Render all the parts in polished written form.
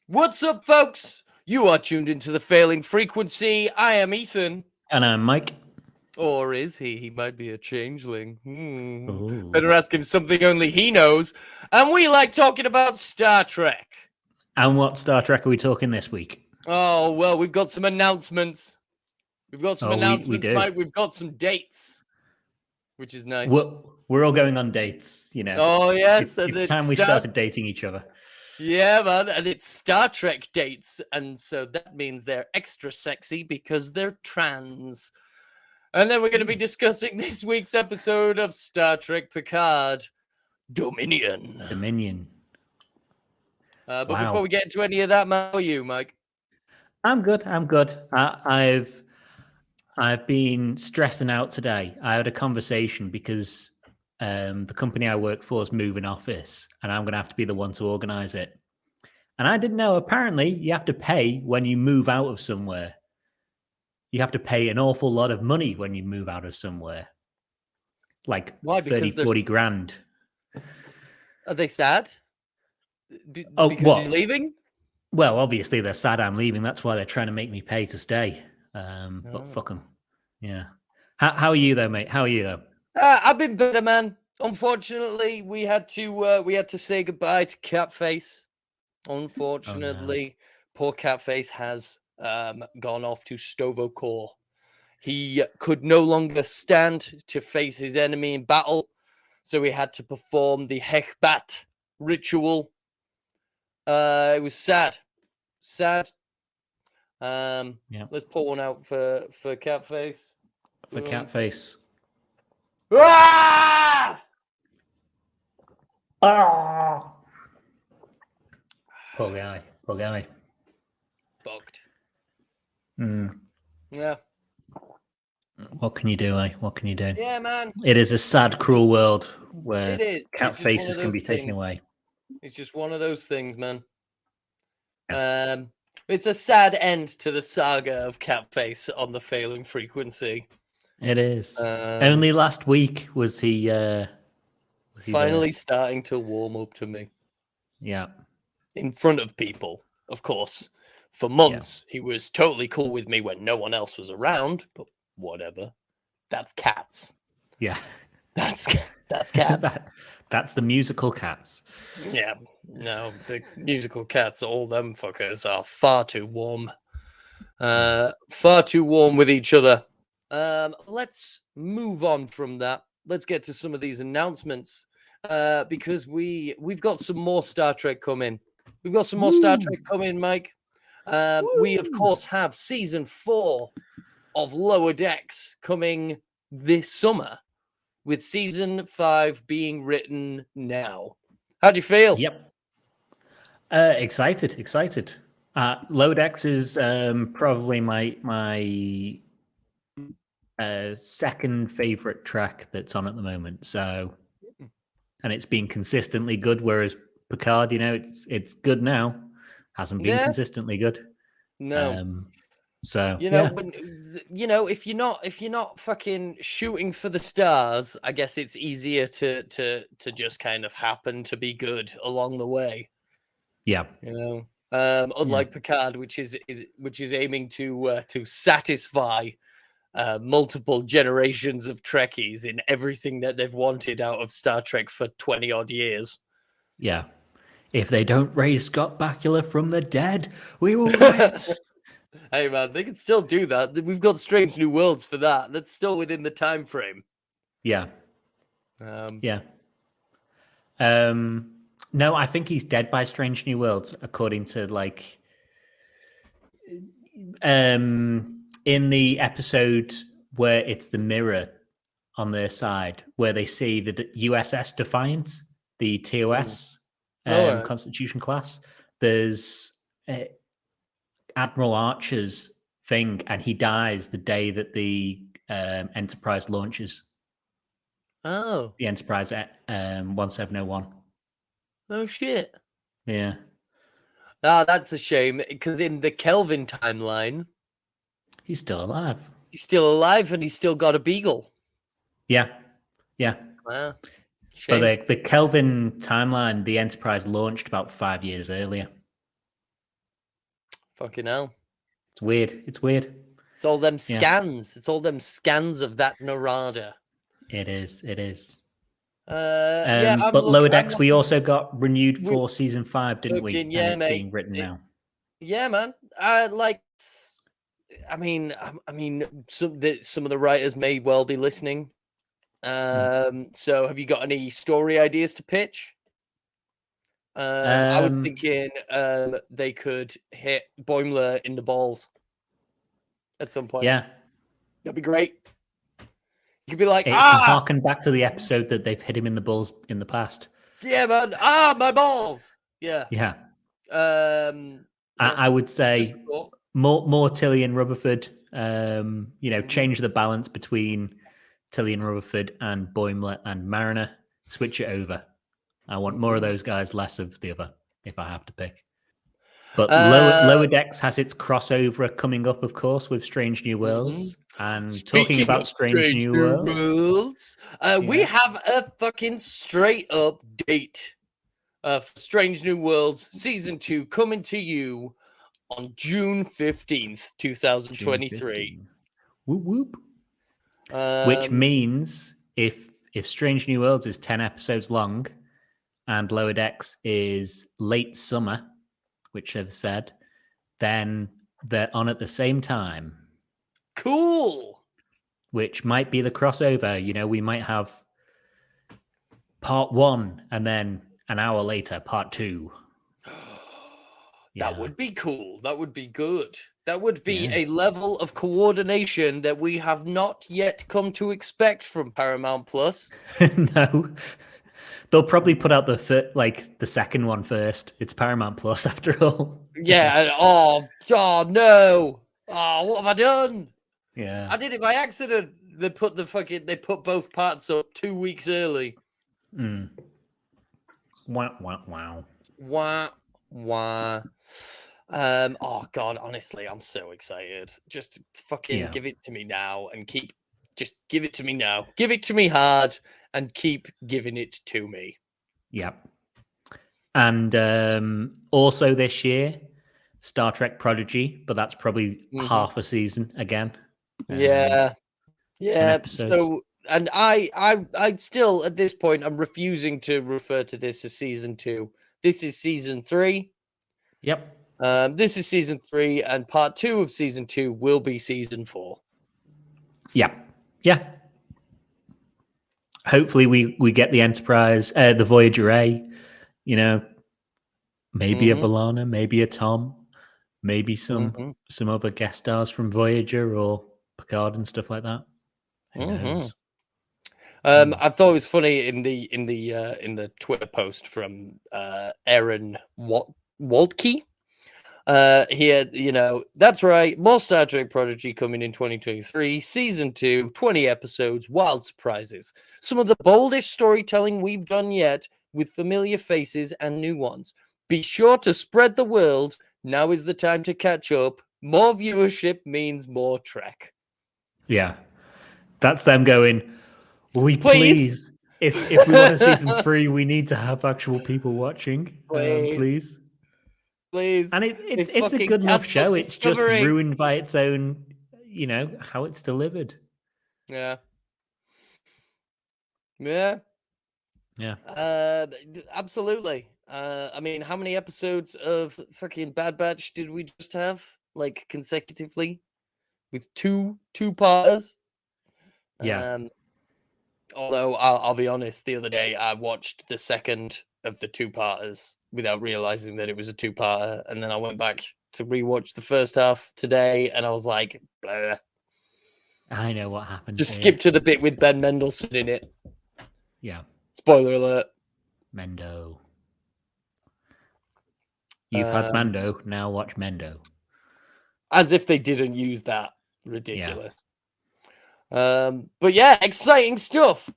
What's up, folks? You are tuned into the Failing Frequency. I am Ethan. And I'm Mike. Or is he? He might be a changeling. Ooh. Better ask him something only he knows. And we like talking about Star Trek. And what Star Trek are we talking this week? Oh, well, we've got some announcements. We've got some announcements, we do. Mike. We've got some dates, which is nice. We're all going on dates, you know. Oh, yes. It's time we started dating each other. Yeah, man. And it's Star Trek dates. And so that means they're extra sexy because they're trans. And then we're going to be discussing this week's episode of Star Trek Picard, Dominion. But before we get into any of that, how are you, Mike? I'm good. I've been stressing out today. I had a conversation because the company I work for is moving office, and I'm going to have to be the one to organize it. And I didn't know, apparently, you have to pay when you move out of somewhere. You have to pay an awful lot of money when you move out of somewhere. Like Why? 30, 40 grand. Are they sad? Because you're leaving? Well, obviously they're sad I'm leaving. That's why they're trying to make me pay to stay. But fuck them. Yeah. How are you though, mate? How are you though? I've been better, man. Unfortunately, we had to say goodbye to Catface. Unfortunately, Poor Catface has gone off to Stovokor. He could no longer stand to face his enemy in battle, so he had to perform the Hekbat ritual. It was sad. Let's pour one out for Catface. For Catface. Ah! Oh! Poor guy. Fucked. Yeah. What can you do, eh? What can you do? Yeah, man. It is a sad, cruel world where cat It's faces can be taken away. It's just one of those things, man. Yeah. It's a sad end to the saga of Catface on the Failing Frequency. It is. Only last week was he finally starting to warm up to me. Yeah. In front of people, of course. For months, he was totally cool with me when no one else was around, but whatever. That's Cats. Yeah. That's Cats. That's the musical Cats. Yeah. No, the musical Cats, all them fuckers are far too warm. Far too warm with each other. Let's move on from that. Let's get to some of these announcements. Because we've got some more Star Trek coming. We've got some more Star Trek coming, Mike. We, of course, have season 4 of Lower Decks coming this summer, with season 5 being written now. How do you feel? Yep. Excited. Lower Decks is probably my second favorite track that's on at the moment. So, and it's been consistently good, whereas Picard, it's good now. Hasn't been consistently good. No. So when, if you're not fucking shooting for the stars, I guess it's easier to just kind of happen to be good along the way. Yeah. Unlike Picard, which is aiming to satisfy multiple generations of Trekkies in everything that they've wanted out of Star Trek for 20 odd years. Yeah. If they don't raise Scott Bakula from the dead, we will riot. Hey, man, they can still do that. We've got Strange New Worlds for that. That's still within the time frame. Yeah. No, I think he's dead by Strange New Worlds, according to in the episode where it's the mirror on their side, where they see the USS Defiant, the TOS Constitution class. There's Admiral Archer's thing, and he dies the day that the Enterprise launches. Oh. The Enterprise 1701. Oh, shit. Yeah. That's a shame, because in the Kelvin timeline... He's still alive. He's still alive, and he's still got a beagle. Yeah. Wow. Shame. But the Kelvin timeline, the Enterprise launched about 5 years earlier. Fucking hell. It's weird. It's weird. It's all them Yeah. scans. It's all them scans of that Narada. It is. It is. Yeah, but Lower Decks, we looking, also got renewed for season 5, didn't we? fucking, And yeah, it's mate. being written now. Yeah, man. I mean, some of the writers may well be listening. So have you got any story ideas to pitch? I was thinking they could hit Boimler in the balls at some point. Yeah. That'd be great. You could be like, It can harken back to the episode that they've hit him in the balls in the past. Yeah, man. My balls. Yeah. Yeah. Yeah. I would say more Tilly and Rutherford. Change the balance between Tilly and Rutherford and Boimler and Mariner. Switch it over. I want more of those guys, less of the other, if I have to pick. But Lower Decks has its crossover coming up, of course, with Strange New Worlds. And Speaking talking about of Strange New Worlds, we have a fucking straight up date for Strange New Worlds Season 2 coming to you on June 15th, 2023. Whoop whoop. Which means if Strange New Worlds is 10 episodes long and Lower Decks is late summer, which I've said, then they're on at the same time. Cool. Which might be the crossover. We might have part 1 and then an hour later, part 2. That would be cool. That would be good. That would be a level of coordination that we have not yet come to expect from Paramount Plus. No. They'll probably put out the second one first. It's Paramount Plus after all. Yeah. Oh no. Oh, what have I done? Yeah. I did it by accident. They put both parts up 2 weeks early. Wow, wow, wow. Wah, wah. Oh God, honestly, I'm so excited. Just fucking give it to me now and just give it to me now. Give it to me hard and keep giving it to me. Yep. And also this year, Star Trek Prodigy, but that's probably half a season again. Yeah. So, and I still at this point I'm refusing to refer to this as season 2. This is season 3. Yep. This is season 3, and part 2 of season 2 will be season 4. Yeah. Hopefully we get the Enterprise, the Voyager A. Maybe a B'Elanna, maybe a Tom, maybe some other guest stars from Voyager or Picard and stuff like that. Who knows? I thought it was funny in the Twitter post from Aaron Waltke. He had, that's right, more Star Trek Prodigy coming in 2023, season 2, 20 episodes, wild surprises. Some of the boldest storytelling we've done yet, with familiar faces and new ones. Be sure to spread the word. Now is the time to catch up. More viewership means more Trek. Yeah. That's them going, please. If we want a season 3, we need to have actual people watching. Please. And it's a good enough show. It's just ruined by its own, how it's delivered. Yeah. Absolutely. I mean, how many episodes of fucking Bad Batch did we just have, like, consecutively, with two-parters? Yeah. Although I'll be honest, the other day I watched the second of the two-parters without realizing that it was a two-parter, and then I went back to rewatch the first half today, and I was like, blah. I know what happened. Just skip to the bit with Ben Mendelsohn in it. Yeah. Spoiler alert. Mendo. You've had Mando, now watch Mendo. As if they didn't use that. Ridiculous. Yeah. But yeah, exciting stuff.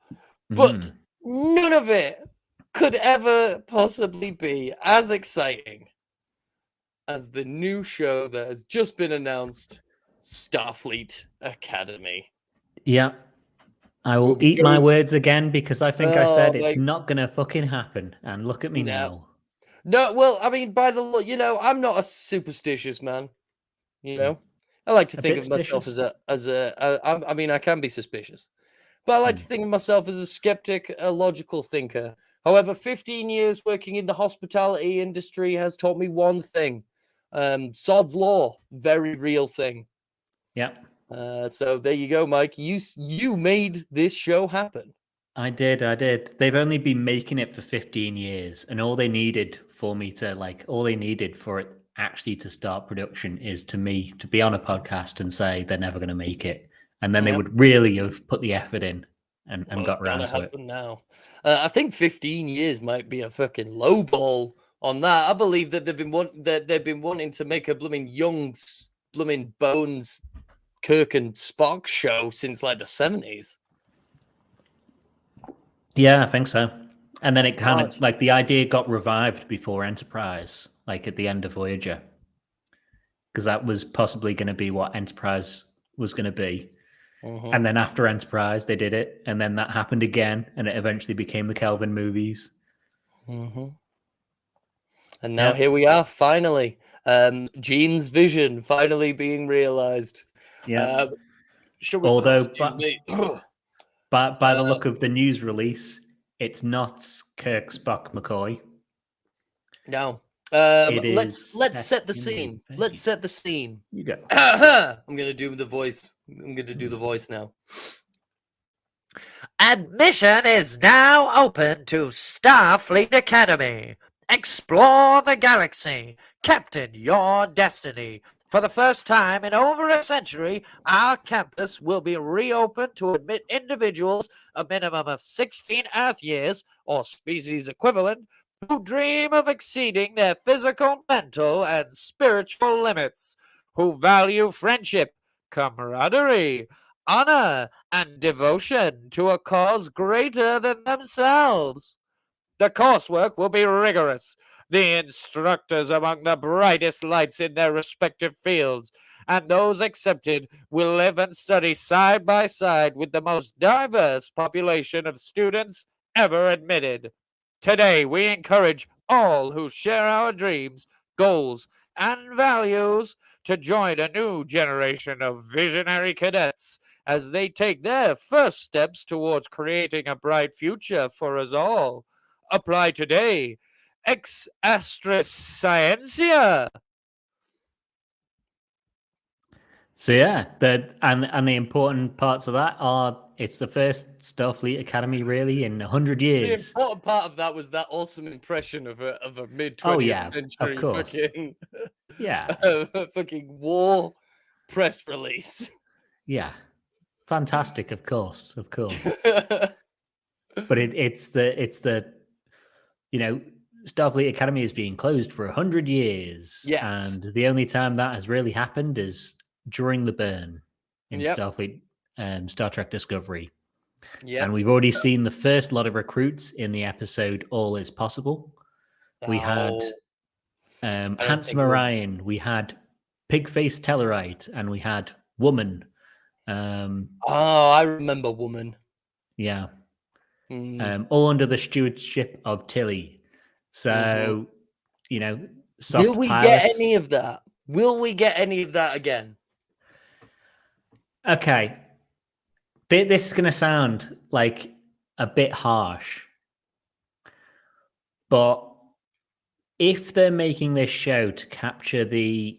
But none of it could ever possibly be as exciting as the new show that has just been announced, Starfleet Academy. Yeah. I will eat my words again because I think I said it's not going to fucking happen. And look at me now. No, well, I mean, by the look, I'm not a superstitious man. I like to A think bit of myself suspicious. I mean, I can be suspicious, but I like to Hmm. think of myself as a skeptic, a logical thinker. However, 15 years working in the hospitality industry has taught me one thing: Sod's law, very real thing. Yeah, So there you go, Mike. You made this show happen. I did. I did. They've only been making it for 15 years, and all they needed for me to all they needed for it actually to start production is to me to be on a podcast and say they're never going to make it. And then they Yep. would really have put the effort in and Well, it's got got around to to it. happen now. I think 15 years might be a fucking low ball on that. I believe that they've been wanting to make a blooming blooming Bones Kirk and Spock show since like the 70s. Yeah, I think so. And then it kind God. of like the idea got revived before Enterprise, like at the end of Voyager, because that was possibly going to be what Enterprise was going to be. Mhm. And then after Enterprise, they did it, and then that happened again, and it eventually became the Kelvin movies. Mhm. And now Yeah. here we are, finally. Gene's vision finally being realized. Yeah. Uh, should we? Although, Excuse me. by the look of the news release, it's not Kirk, Spock, McCoy. No. It is Let's set the Henry scene. Let's Peggy. set the scene. You go. I'm gonna do the voice. I'm gonna do the voice now. Admission is now open to Starfleet Academy. Explore the galaxy. Captain your destiny. For the first time in over a century, our campus will be reopened to admit individuals a minimum of 16 Earth years, or species equivalent, who dream of exceeding their physical, mental, and spiritual limits, who value friendship, camaraderie, honor, and devotion to a cause greater than themselves. The coursework will be rigorous, the instructors among the brightest lights in their respective fields, and those accepted will live and study side by side with the most diverse population of students ever admitted. Today, we encourage all who share our dreams, goals, and values to join a new generation of visionary cadets as they take their first steps towards creating a bright future for us all. Apply today. Ex Astra Scientia. So yeah, and the important parts of that are it's the first Starfleet Academy really in 100 The years. important part of that was that awesome impression of a mid Oh 20th yeah, of century course. fucking Yeah, fucking war press release. yeah. Fantastic, of course, of course. But it's the Starfleet Academy is being closed for 100 years, Yes. and the only time that has really happened is during the burn in Yep. Starfleet, Star Trek Discovery, and Yep. we've already seen the first lot of recruits in the episode "All Is Possible." We had Oh, I don't Handsome think we'll. Orion, we had Pigface Tellarite, and we had Woman. Um, Oh, I remember Woman. yeah, Mm, all under the stewardship of Tilly. mhm. So, you know, Will soft we get pilots. any of that? Will we get any of that again? Okay, this is going to sound like a bit harsh, but if they're making this show to capture the,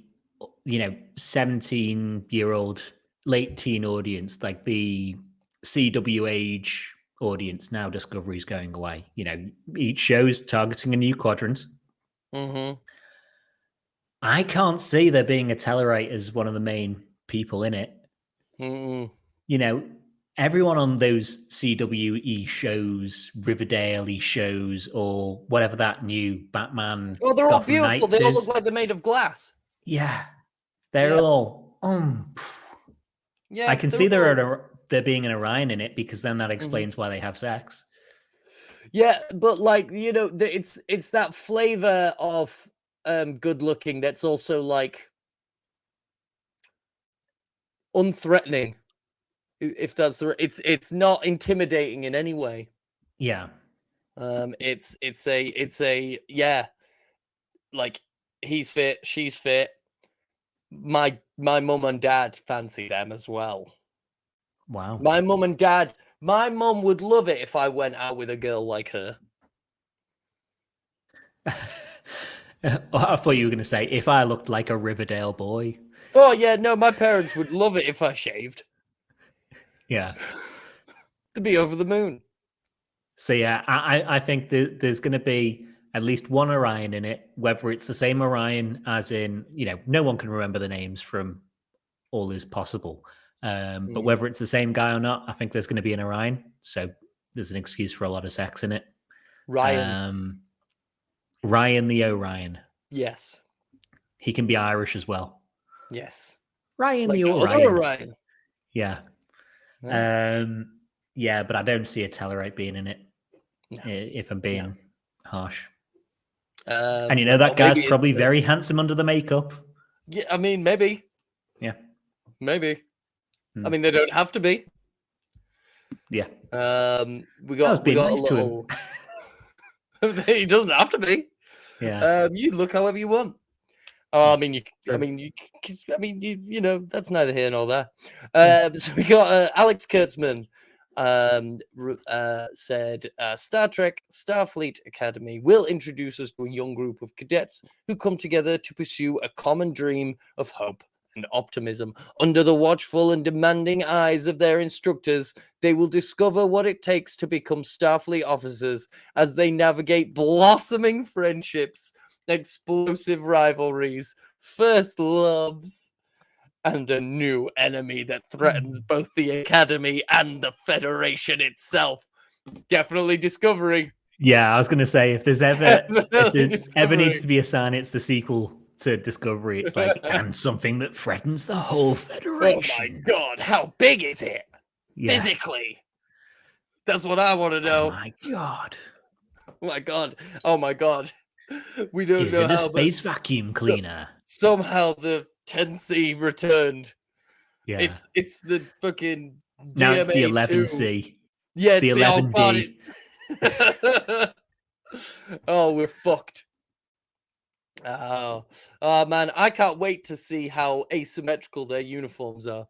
17-year-old late teen audience, like the CW age audience, now Discovery's going away. Each show's targeting a new quadrant. Mm-hmm. I can't see there being a Tellarite as one of the main people in it. Mm-mm. You know, everyone on those CWE shows, Riverdale shows, or whatever that new Batman Oh, they're all Gotham beautiful. They Knights all look is, like they're made of glass. yeah, they're Yeah. all. I Yeah, can they're see all. there being an Orion in it because then that Mhm. explains why they have sex. Yeah, but like it's that flavor of good looking that's also like unthreatening. If that's the it's not intimidating in any way. Yeah, It's a yeah. like he's fit, she's fit. My mum and dad fancy them as well. Wow. My mum would love it if I went out with a girl like her. I thought you were going to say if I looked like a Riverdale boy. Oh yeah, no, my parents would love it if I shaved. Yeah. They'd be over the moon. So yeah, I think there's going to be at least one Orion in it, whether it's the same Orion as in, no one can remember the names from All Is Possible. But whether it's the same guy or not, I think there's going to be an Orion. So there's an excuse for a lot of sex in it. Ryan. Ryan the Orion. Yes. He can be Irish as well. Yes. Ryan like the other Orion. Orion. Yeah. Yeah, but I don't see a Tellarite being in it. No. If I'm being harsh. And that guy's probably very handsome under the makeup. Yeah, I mean, maybe. Yeah. Maybe. I mean, they don't have to be. Yeah. We got nice a little. He doesn't have to be. Yeah. You look however you want. I mean, that's neither here nor there. So we got Alex Kurtzman said Star Trek Starfleet Academy will introduce us to a young group of cadets who come together to pursue a common dream of hope and optimism. Under the watchful and demanding eyes of their instructors, they will discover what it takes to become Starfleet officers as they navigate blossoming friendships, explosive rivalries, first loves, and a new enemy that threatens both the Academy and the Federation itself. It's definitely Discovery. Yeah, I was going to say, if there's ever needs to be a sign, it's the sequel to Discovery. It's like, and something that threatens the whole Federation. Oh my God, how big is it? Yeah. Physically? That's what I want to know. Oh my God. Oh my God. Oh my God. We don't know how. Is it a space vacuum cleaner? Somehow the 10C returned. Yeah. It's the fucking DMA2. Now it's the 11C. Yeah, it's the 11D. Oh, we're fucked. Oh man, I can't wait to see how asymmetrical their uniforms are.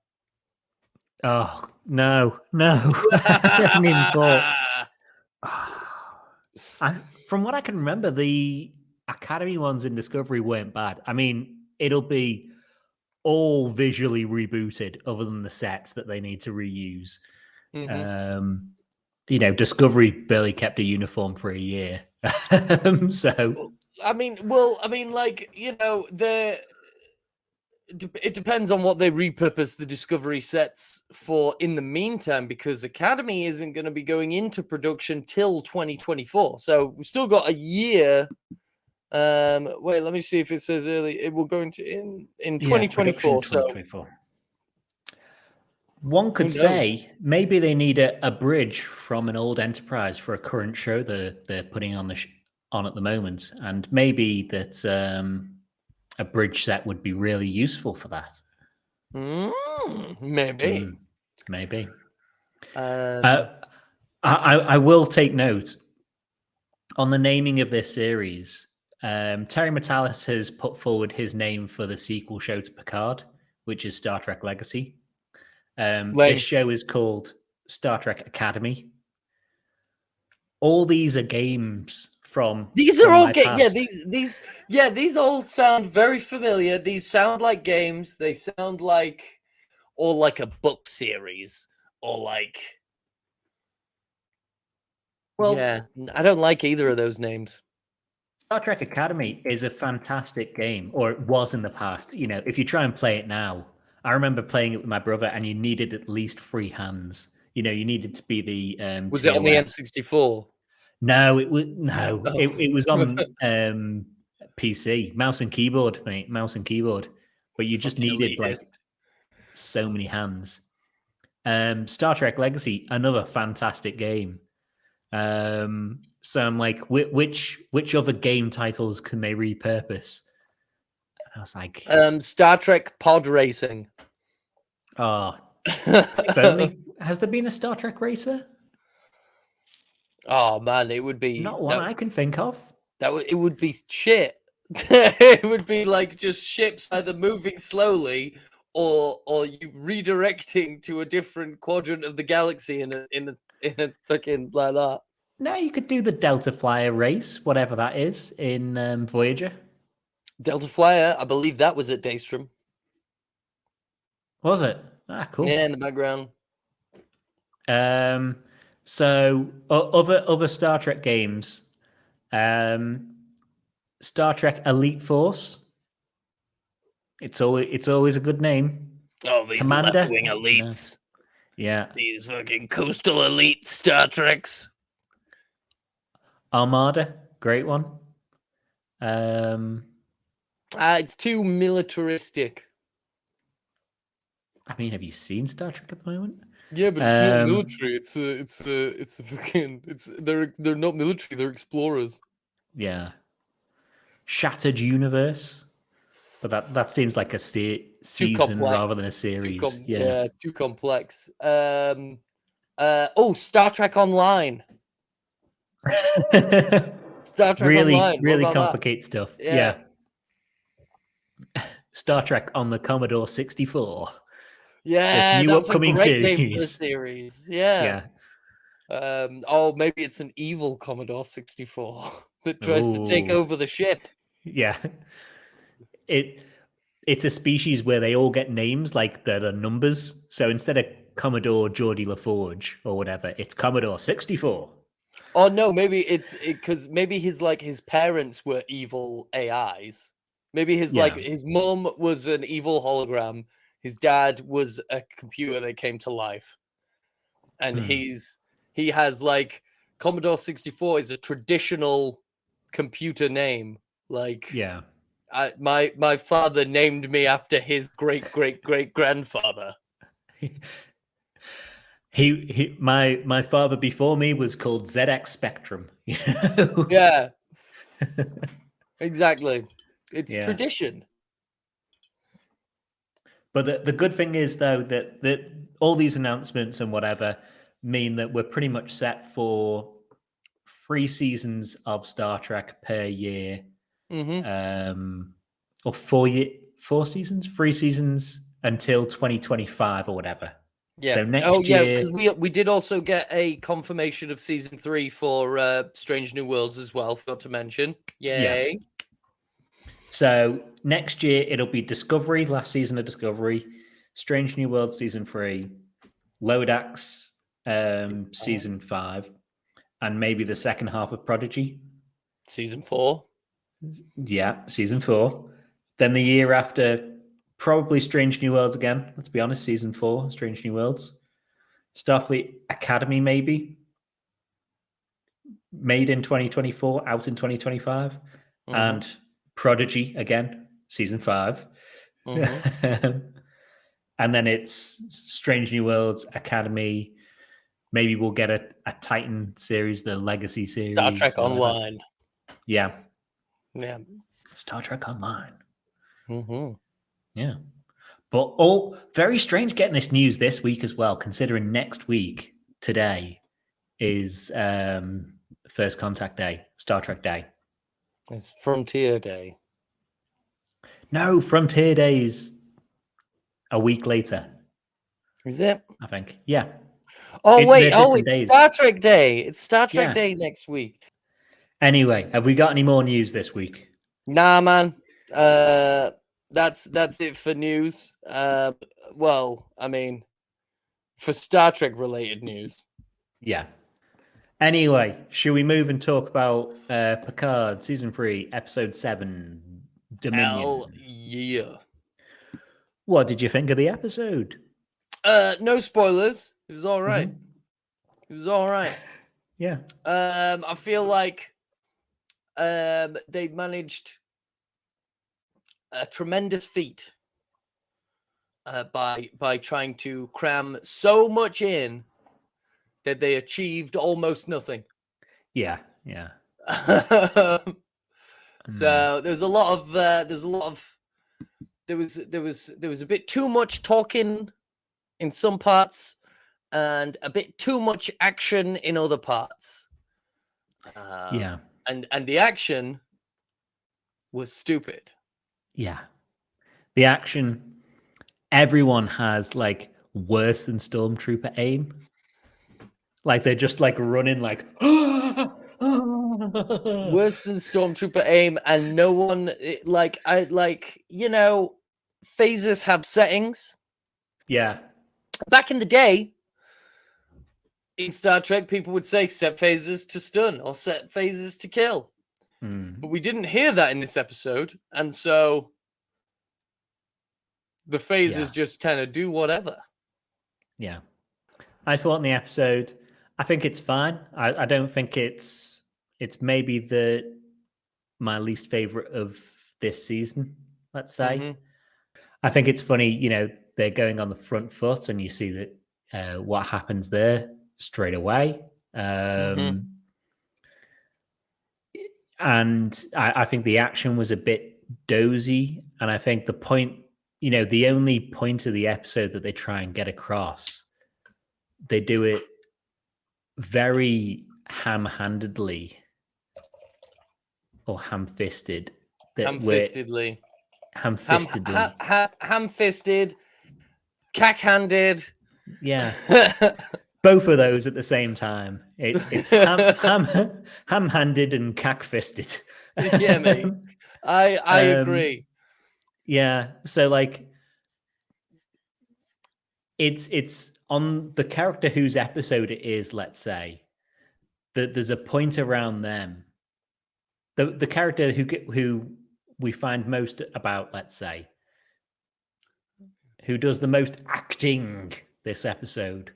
Oh no! I haven't even thought. From what I can remember, the Academy ones in Discovery weren't bad. I mean, it'll be all visually rebooted, other than the sets that they need to reuse. Discovery barely kept a uniform for a year, so. It depends on what they repurpose the Discovery sets for in the meantime, because Academy isn't going to be going into production till 2024. So we've still got a year. Wait, let me see if it says early. It will go into in 2024. 2024. One could say maybe they need a bridge from an old Enterprise for a current show they're putting on on at the moment, and maybe that a bridge set would be really useful for that. Maybe. Maybe. I will take note on the naming of this series. Terry Matalas has put forward his name for the sequel show to Picard, which is Star Trek Legacy. This show is called Star Trek Academy. All these are games from these are all games. Yeah, these all sound very familiar. These sound like games. They sound like a book series, or like. Well, yeah, I don't like either of those names. Star Trek Academy is a fantastic game, or it was in the past. If you try and play it now, I remember playing it with my brother, and you needed at least 3 hands. You needed to be the. Was it on the N64? No, it was It was on PC, mouse and keyboard, mate. Mouse and keyboard, but you just needed like so many hands. Star Trek Legacy, another fantastic game. So I'm like, which other game titles can they repurpose? And I was like, Star Trek Pod Racing. Oh, if only. Has there been a Star Trek racer? Oh man, it would be not one I can think of. It would be shit. It would be like just ships either moving slowly or you redirecting to a different quadrant of the galaxy in a fucking like that. No, you could do the Delta Flyer race, whatever that is, in Voyager. Delta Flyer, I believe that was at Daystrom. Was it? Ah, cool. Yeah, in the background. So other Star Trek games, Star Trek Elite Force. It's always a good name. Oh, these Commander? left-wing elites. Yeah. These fucking coastal elite Star Treks. Armada, great one. It's too militaristic. I mean, have you seen Star Trek at the moment? Yeah, but it's not military. It's a fucking. They're not military. They're explorers. Yeah. Shattered Universe, but that seems like a season complex. rather than a series. Yeah, it's too complex. Star Trek Online. Star Trek really, Online. really What about complicate that? stuff. Yeah. Star Trek on the Commodore 64. Yeah, new that's upcoming a great name for a series. series. Yeah. Yeah. Maybe it's an evil Commodore 64 that tries to take Ooh. over the ship. Yeah. It's a species where they all get names like that are numbers. So instead of Commodore Geordie LaForge or whatever, it's Commodore 64. Oh no, maybe it's because maybe his parents were evil AIs. Maybe his mom was an evil hologram. His dad was a computer that came to life, and he has like Commodore 64 is a traditional computer name. Like my father named me after his great grandfather. My father before me was called ZX Spectrum. Yeah, exactly. It's tradition. But the good thing is though that all these announcements and whatever mean that we're pretty much set for 3 seasons of Star Trek per year. Or 4 seasons, 3 seasons until 2025 or whatever. Yeah. So next year, because we did also get a confirmation of season 3 for Strange New Worlds as well. Forgot to mention. Yay. Yeah. So next year it'll be Discovery, last season of Discovery, Strange New Worlds season 3, Lodax season 5, and maybe the second half of Prodigy. Season 4. Yeah, season 4. Then the year after, probably Strange New Worlds again. Let's be honest, season 4, Strange New Worlds. Starfleet Academy, maybe. Made in 2024, out in 2025. And Prodigy again, season 5. And then it's Strange New Worlds, Academy. Maybe we'll get a Titan series, the Legacy series. Star Trek Online. Yeah. Yeah. Star Trek Online. Mm-hmm. Yeah. But all very strange getting this news this week as well, considering next week, today, is First Contact Day, Star Trek Day. It's Frontier Day. No, Frontier Day is a week later. Is it? I think. Yeah. Oh, wait. It's Star Trek Day. It's Star Trek Day next week. Anyway, have we got any more news this week? Nah, man. That's it for news. Well, I mean, for Star Trek related news. Yeah. Anyway, should we move and talk about Picard season 3, episode 7, Dominion? Hell yeah. What did you think of the episode? No spoilers. It was all right. It was all right. Yeah. I feel like they managed a tremendous feat by trying to cram so much in that they achieved almost nothing. Yeah. So there was a bit too much talking in some parts and a bit too much action in other parts. And the action was stupid. Yeah. The action, everyone has like worse than Stormtrooper aim. Like they're just like running like Worse than Stormtrooper aim, and no one phasers have settings. Yeah. Back in the day, in Star Trek, people would say set phasers to stun or set phasers to kill. But we didn't hear that in this episode, and so the phasers just kind of do whatever. Yeah. I thought in the episode, I think it's fine. I don't think it's maybe my least favorite of this season, let's say. Mhm. I think it's funny, they're going on the front foot and you see that what happens there straight away. And I think the action was a bit dozy. And I think the point, the only point of the episode that they try and get across, they do it very ham-handedly or ham-fisted. Ham-fistedly. Ham-fistedly. Ham-fisted, cack-handed. Yeah. Both of those at the same time. It's ham-handed and cack-fisted. Yeah, mate. I agree. Yeah. So like it's on the character whose episode it is, let's say, that there's a point around them. The character who we find most about, let's say, who does the most acting this episode.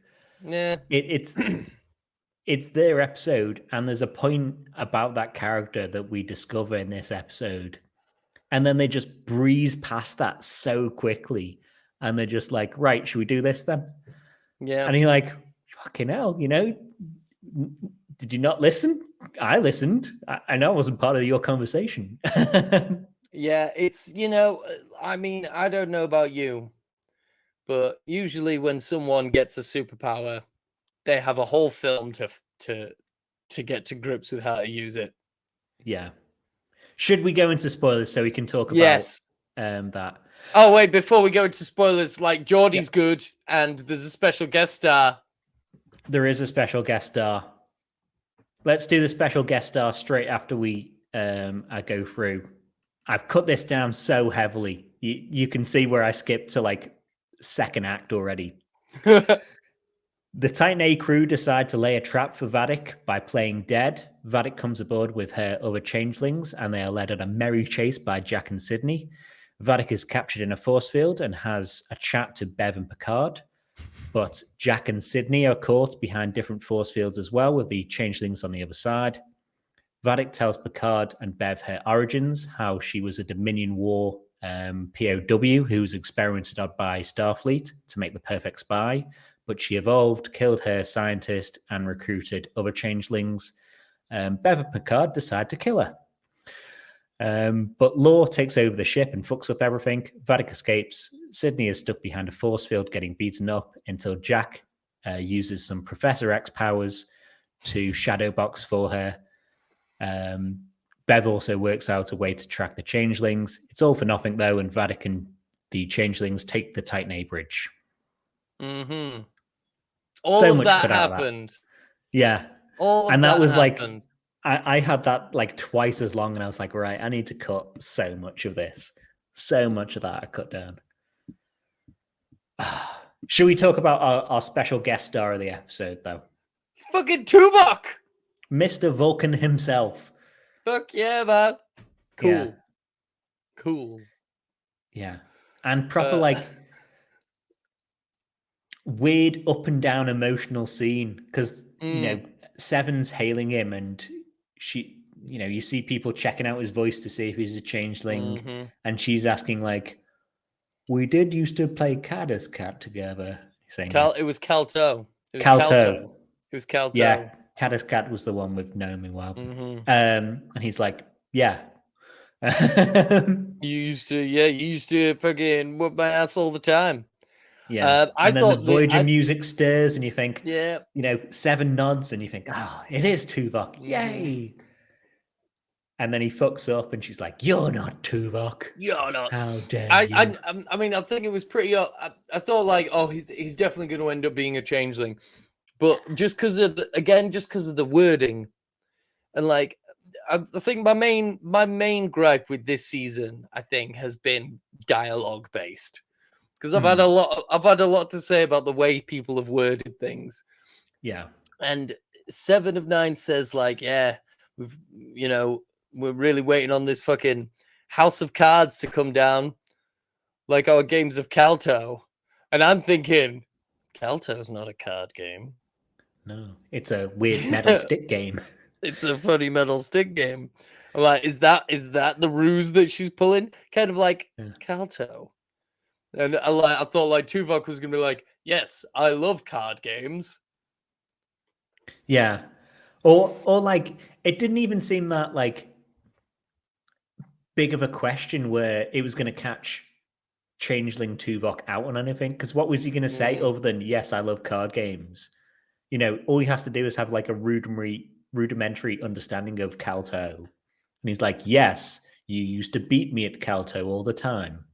Yeah. It's their episode, and there's a point about that character that we discover in this episode. And then they just breeze past that so quickly. And they're just like, right, should we do this then? Yeah. And you're like, fucking hell, did you not listen? I listened. I know I wasn't part of your conversation. Yeah, it's, I mean, I don't know about you, but usually when someone gets a superpower, they have a whole film to get to grips with how to use it. Yeah. Should we go into spoilers so we can talk about that? Oh, wait, before we go into spoilers, like Geordie's good and there's a special guest star. There is a special guest star. Let's do the special guest star straight after I go through. I've cut this down so heavily. You can see where I skipped to like second act already. The Titan A crew decide to lay a trap for Vadik by playing dead. Vadik comes aboard with her other changelings, and they are led on a merry chase by Jack and Sydney. Vadik is captured in a force field and has a chat to Bev and Picard. But Jack and Sydney are caught behind different force fields as well, with the changelings on the other side. Vadik tells Picard and Bev her origins, how she was a Dominion War POW who was experimented on by Starfleet to make the perfect spy. But she evolved, killed her scientist, and recruited other changelings. Bev and Picard decide to kill her. But Law takes over the ship and fucks up everything. Vadik escapes. Sydney is stuck behind a force field getting beaten up until Jack uses some Professor X powers to shadowbox for her. Bev also works out a way to track the changelings. It's all for nothing, though, and Vadik and the changelings take the Titan A bridge. Mm-hmm. All so of that happened. Yeah. All and that was happened. Like, I had that like twice as long, and I was like, right, I need to cut so much of this. So much of that I cut down. Should we talk about our special guest star of the episode, though? Fucking Tuvok! Mr. Vulcan himself. Fuck yeah, man. Cool. Yeah. Cool. Yeah. And proper, like, weird up and down emotional scene, because, Seven's hailing him, and she, you see people checking out his voice to see if he's a changeling, and she's asking, like, we did used to play Cat as Cat together. Saying it was Calto. It was Calto. Yeah, Cat as Cat was the one with Naomi Wild. And he's like, yeah. You used to fucking whoop my ass all the time. Yeah. And then the Voyager music stirs, and you think, Seven nods, and you think, it is Tuvok. Yay. And then he fucks up, and she's like, "You're not Tuvok. You're not. How dare I, you?" I mean, I think it was pretty. I thought like, oh, he's definitely going to end up being a changeling, but just because of the wording, and like, I think my main gripe with this season, I think, has been dialogue based, because I've had a lot to say about the way people have worded things. Yeah. And 7 of 9 says like, yeah, we're really waiting on this fucking House of Cards to come down, like our games of Calto. And I'm thinking, Calto's not a card game. No, it's a weird metal stick game. It's a funny metal stick game. I'm like, is that the ruse that she's pulling? Kind of like Calto. And I thought like Tuvok was gonna be like, yes, I love card games. Yeah. Or like it didn't even seem that like big of a question where it was going to catch Changeling Tuvok out on anything. Because what was he going to say other than "Yes, I love card games"? You know, all he has to do is have like a rudimentary understanding of Calto, and he's like, "Yes, you used to beat me at Calto all the time."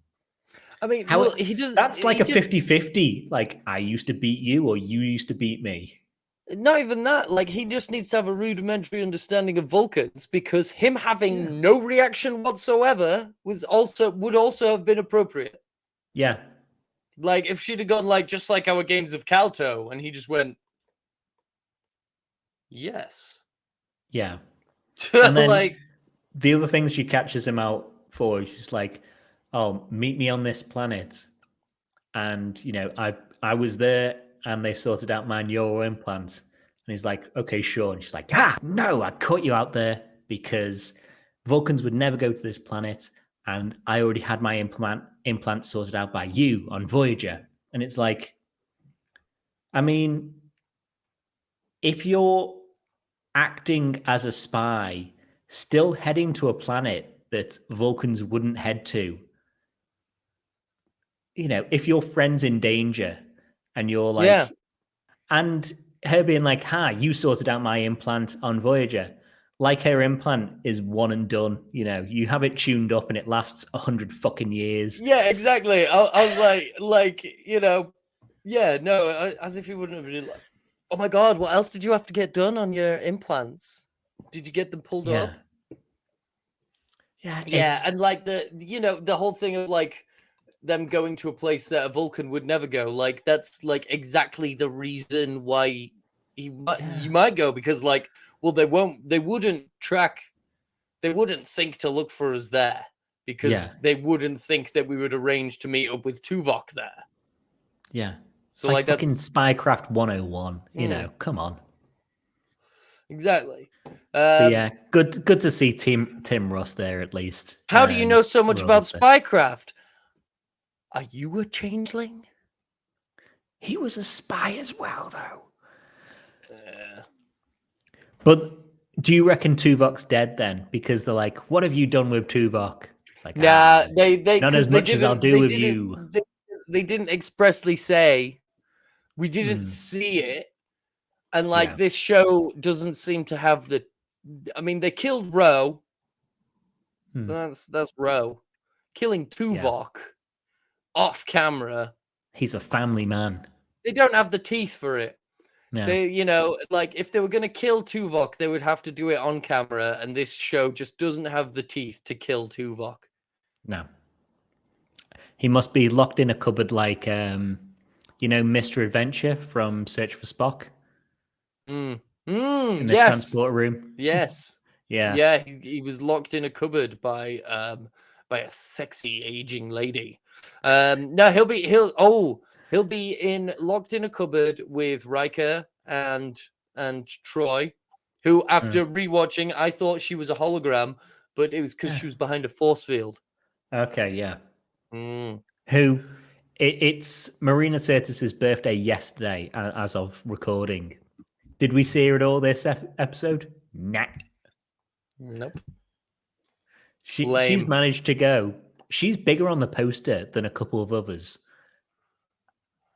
I mean, he does. That's like a 50-50. Like, I used to beat you, or you used to beat me. Not even that. Like, he just needs to have a rudimentary understanding of Vulcans, because him having no reaction whatsoever would also have been appropriate. Yeah. Like, if she'd have gone like just like our games of Calto, and he just went, yes. Yeah. And then like the other thing she catches him out for is just like, "Oh, meet me on this planet." And, you know, I was there and they sorted out my neural implant. And he's like, "Okay, sure." And she's like, "No, I caught you out there because Vulcans would never go to this planet. And I already had my implant sorted out by you on Voyager." And it's like, I mean, if you're acting as a spy, still heading to a planet that Vulcans wouldn't head to, you know, if your friend's in danger and you're like, and her being like, you sorted out my implant on Voyager. Like, her implant is one and done. You know, you have it tuned up and it lasts 100 fucking years. Yeah, exactly. I was like, you know, yeah, no, as if he wouldn't have been like, oh my God, what else did you have to get done on your implants? Did you get them pulled up? Yeah, and like the whole thing of like them going to a place that a Vulcan would never go, like that's like exactly the reason why you might go, because like, well, they wouldn't think to look for us there, because they wouldn't think that we would arrange to meet up with Tuvok there. Yeah. So it's like fucking that's Spycraft 101, you know, come on. Exactly. But yeah, good to see Tim Russ there at least. How do you know so much about Spycraft? Are you a changeling? He was a spy as well, though. But do you reckon Tuvok's dead then? Because they're like, "What have you done with Tuvok?" It's like, nah, they not as much as I'll do with you. They didn't expressly say. We didn't see it, and like this show doesn't seem to have the. I mean, they killed Ro. That's Ro. Killing Tuvok off camera. He's a family man. They don't have the teeth for it. No. They, you know, like if they were going to kill Tuvok, they would have to do it on camera, and this show just doesn't have the teeth to kill Tuvok. No. He must be locked in a cupboard like, you know, Mr. Adventure from Search for Spock. In the transport room. Yes. Yeah. He was locked in a cupboard by a sexy aging lady. No, he'll be locked in a cupboard with Riker and Troy, who after rewatching, I thought she was a hologram, but it was because she was behind a force field. Okay, yeah. Who? It's Marina Sirtis's birthday yesterday, as of recording. Did we see her at all this episode? Nah. Nope. She's managed to go. She's bigger on the poster than a couple of others.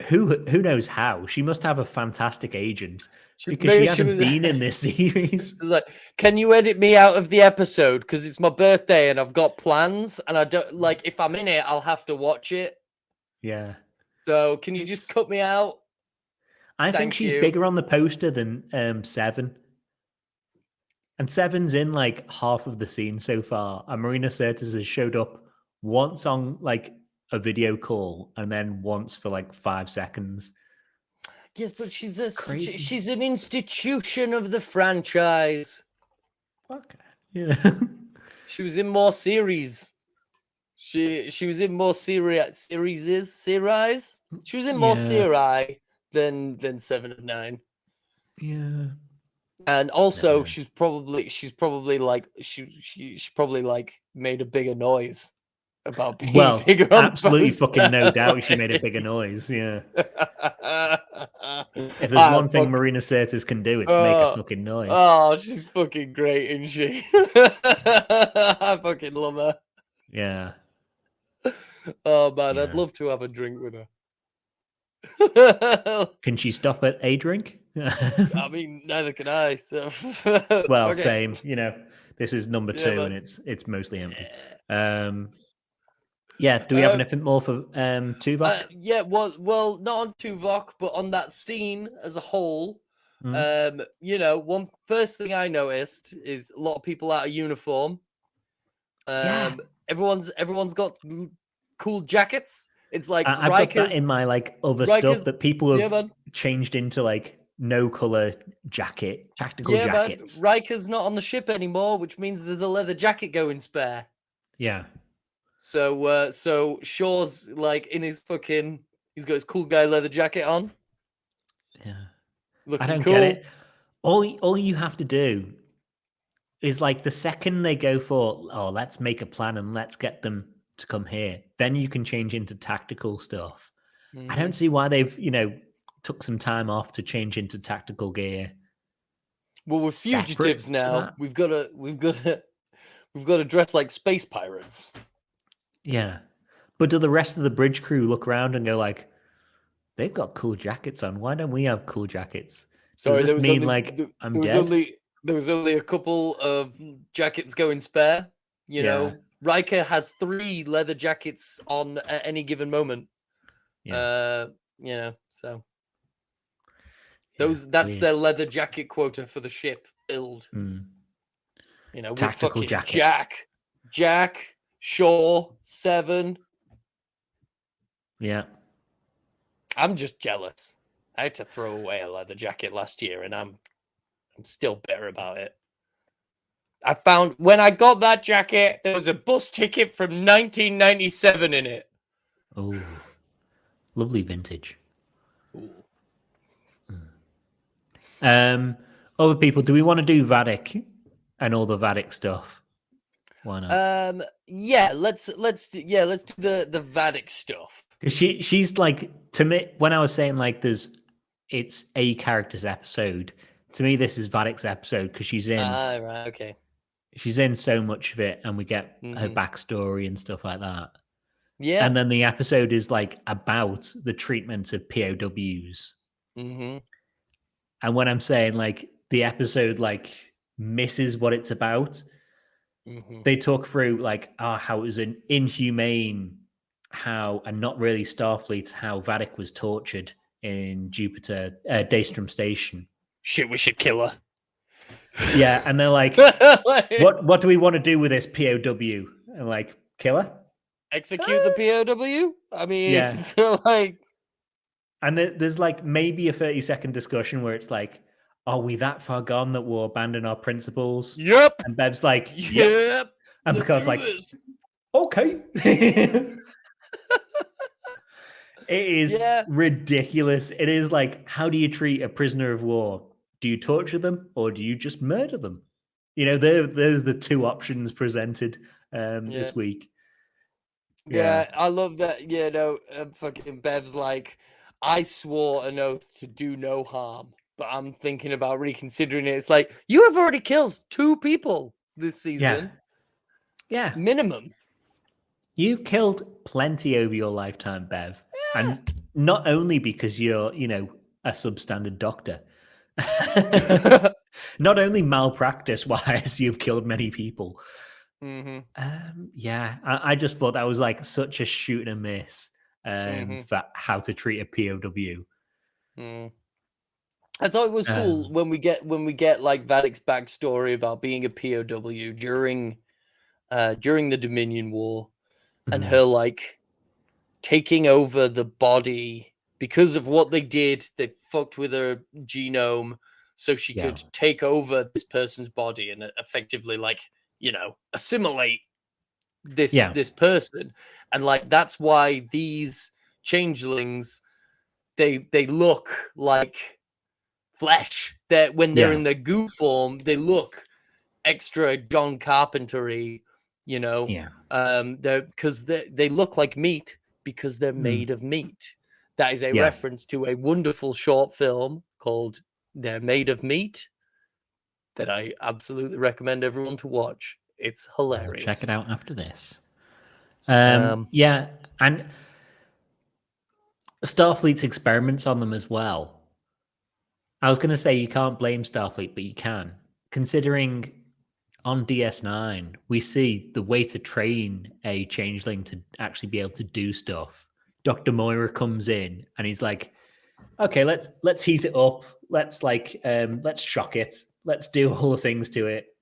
who knows how? She must have a fantastic agent because she Maybe she hasn't was. been in this series. She's like, can you edit me out of the episode because it's my birthday and I've got plans and I don't like if I'm in it, I'll have to watch it. Yeah. So can you just cut me out? I think Thank she's you. bigger on the poster than Seven. And Seven's in like half of the scene so far. And Marina Sirtis has showed up once on like a video call and then once for like 5 seconds. Yes, but Crazy. she's an institution of the franchise. Okay. Yeah. She was in more series. She was in more series. She was in more series than 7 of 9. Yeah. And also, she's probably like she probably like made a bigger noise about being bigger on absolutely the fucking no doubt poster. she made a bigger noise. Yeah. If there's Ah, one thing Marina Sirtis can do, it's make a fucking noise. Oh, she's fucking great, isn't she? I fucking love her. Yeah. Oh man, Yeah. I'd love to have a drink with her. Can she stop at a drink? I mean, neither can I. So well, okay. same. You know, this is number 2, man. and it's mostly empty. Yeah. Do we have anything more for Tuvok? Yeah. Well, not on Tuvok, but on that scene as a whole. You know, one first thing I noticed is a lot of people out of uniform. Yeah. Everyone's got cool jackets. It's like I've got that in my like other stuff that people have changed into like no color jacket, tactical jackets. Man. Riker's not on the ship anymore, which means there's a leather jacket going spare. Yeah. So Shaw's like in his fucking. He's got his cool guy leather jacket on. Yeah. Looking I don't cool. get it. All you have to do is like the second they go for, oh, let's make a plan and let's get them to come here, then you can change into tactical stuff. I don't see why they've, took some time off to change into tactical gear. Well, we're fugitives now. We've got to dress like space pirates. Yeah. But do the rest of the bridge crew look around and go like, they've got cool jackets on. Why don't we have cool jackets? Sorry, Does this mean I'm dead? There was only a couple of jackets going spare. You know, Riker has 3 leather jackets on at any given moment. Yeah. So that's their leather jacket quota for the ship build. You know, tactical with fucking jackets. Jack, Shaw, 7. Yeah. I'm just jealous. I had to throw away a leather jacket last year, and I'm still bitter about it. I found when I got that jacket, there was a bus ticket from 1997 in it. Oh, lovely vintage. Ooh. Other people, do we want to do Vadik and all the Vadik stuff? Why not? Yeah, let's do the Vadik stuff. Because she's like, to me, when I was saying like it's a character's episode, to me this is Vadik's episode because she's in. Right, okay. She's in so much of it, and we get her backstory and stuff like that. Yeah. And then the episode is like about the treatment of POWs. Mm-hmm. And when I'm saying like the episode like misses what it's about, they talk through like how it was an inhumane, and not really Starfleet, how Vadik was tortured in Jupiter, Daystrom Station. Shit, we should kill her. Yeah, and they're like, what do we want to do with this POW? And like, kill her? Execute the POW? I mean, yeah. like... And there's like maybe a 30-second discussion where it's like, are we that far gone that we'll abandon our principles? Yep. And Bev's like, yep. And Picard's like, okay. It is ridiculous. It is like, how do you treat a prisoner of war? Do you torture them or do you just murder them? You know, there's the 2 options presented this week. Yeah, I love that. Fucking Bev's like, I swore an oath to do no harm, but I'm thinking about reconsidering it. It's like, you have already killed 2 people this season. Yeah. Minimum. You killed plenty over your lifetime, Bev. And not only because you're, a substandard doctor, not only malpractice wise, you've killed many people. Yeah, I just thought that was like such a shoot and miss for how to treat a POW. I thought it was cool when we get like Vadic's backstory about being a POW during the Dominion War, and her like taking over the body because of what they did. They fucked with her genome so she could take over this person's body and effectively like, assimilate this person. And like that's why these changelings they look like flesh. That when they're in their goo form, they look extra John Carpenter-y, they're because they look like meat because they're made of meat. That is a reference to a wonderful short film called They're Made of Meat that I absolutely recommend everyone to watch. It's hilarious. Check it out after this. Yeah, and Starfleet's experiments on them as well. I was going to say you can't blame Starfleet, but you can. Considering on DS9, we see the way to train a changeling to actually be able to do stuff. Dr. Moira comes in and he's like, okay, let's heat it up. Let's shock it. Let's do all the things to it.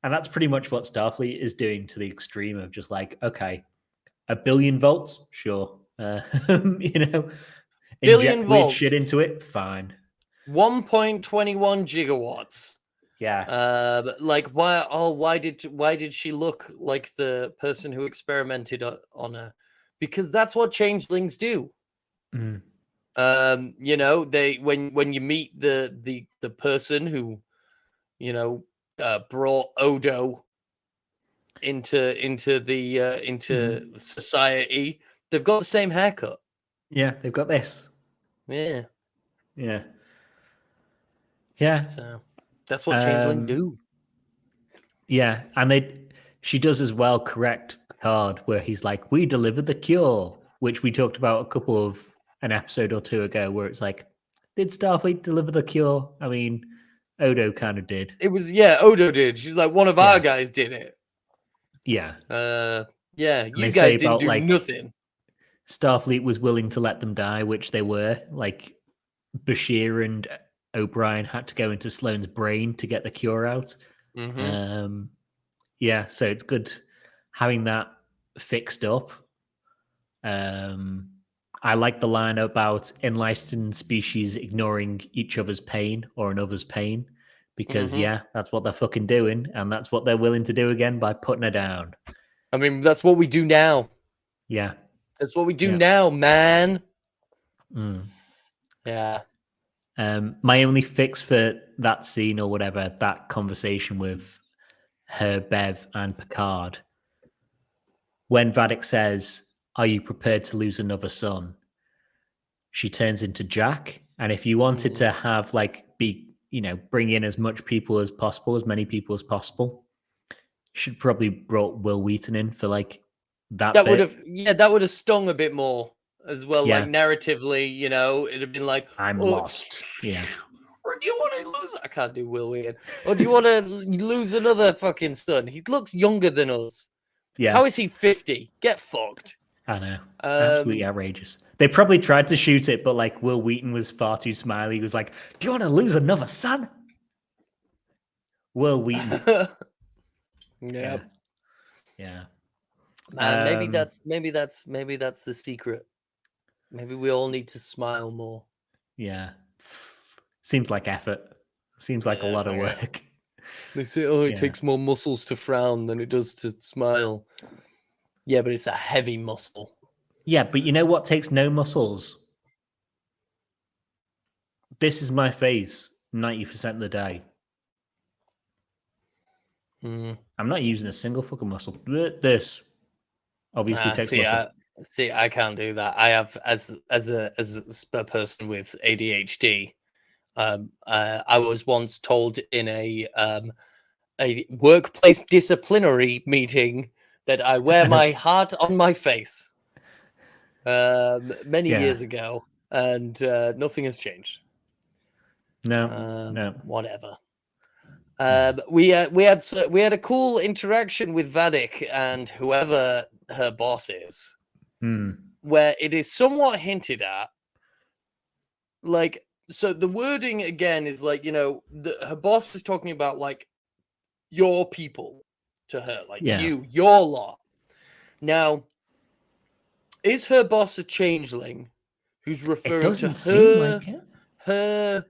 And that's pretty much what Starfleet is doing to the extreme of just like, okay, 1 billion volts, sure. Billion inject volts. weird shit into it, fine. 1.21 gigawatts. Yeah. Like why did she look like the person who experimented on her? Because that's what changelings do. They when you meet the person who, brought Odo into society, they've got the same haircut. Yeah, they've got this. Yeah. So that's what changeling do. Yeah, and she does as well correct Picard, where he's like, "We delivered the cure," which we talked about an episode or two ago, where it's like, did Starfleet deliver the cure? I mean, Odo kind of did. It was Odo did. She's like, one of our guys did it. Yeah. You guys didn't do nothing. Starfleet was willing to let them die, which they were. Like Bashir and O'Brien had to go into Sloane's brain to get the cure out. So it's good having that fixed up. I like the line about enlightened species ignoring each other's pain or another's pain, because that's what they're fucking doing, and that's what they're willing to do again by putting her down. I mean, that's what we do now. Yeah. That's what we do now, man. Yeah. My only fix for that scene or whatever, that conversation with her, Bev, and Picard, when Vadic says, "Are you prepared to lose another son?" she turns into Jack. And if you wanted to have bring in as much people as possible, as many people as possible, you should probably brought Will Wheaton in for like that would have stung a bit more as well. Yeah. Like narratively, it'd have been like, I'm lost. Yeah. Or do you want to lose? I can't do Will Wheaton. Or do you want to lose another fucking son? He looks younger than us. Yeah. How is he 50? Get fucked. I know. Absolutely outrageous. They probably tried to shoot it, but like Will Wheaton was far too smiley. He was like, "Do you want to lose another son?" Will Wheaton. Yeah. Man, maybe that's the secret. Maybe we all need to smile more. Yeah. Seems like effort. Seems like a lot of work. They say, it takes more muscles to frown than it does to smile. Yeah, but it's a heavy muscle. Yeah, but you know what takes no muscles? This is my face 90% of the day. I'm not using a single fucking muscle. This obviously takes muscle. I can't do that. I have, as a person with ADHD, I was once told in a workplace disciplinary meeting that I wear my heart on my face. many Yeah. years ago, and nothing has changed. No. Whatever. We had a cool interaction with Vadik and whoever her boss is, where it is somewhat hinted at, like, so the wording again is like, her boss is talking about like your people to her, like your lot. Now, is her boss a changeling who's referring it doesn't to seem like it. her,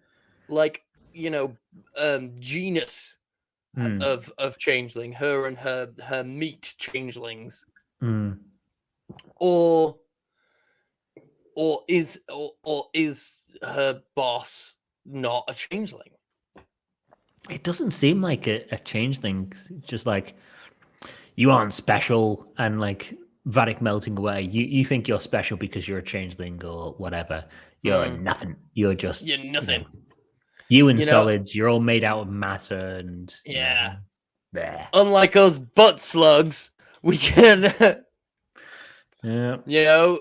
like, genus of changeling, her and her meat changelings, or is her boss not a changeling? It doesn't seem like a changeling. It's just like, you aren't special, and like Vadik melting away. You think you're special because you're a changeling or whatever. You're nothing. You're just nothing. You and solids, you're all made out of matter, and there. Unlike us butt slugs, we can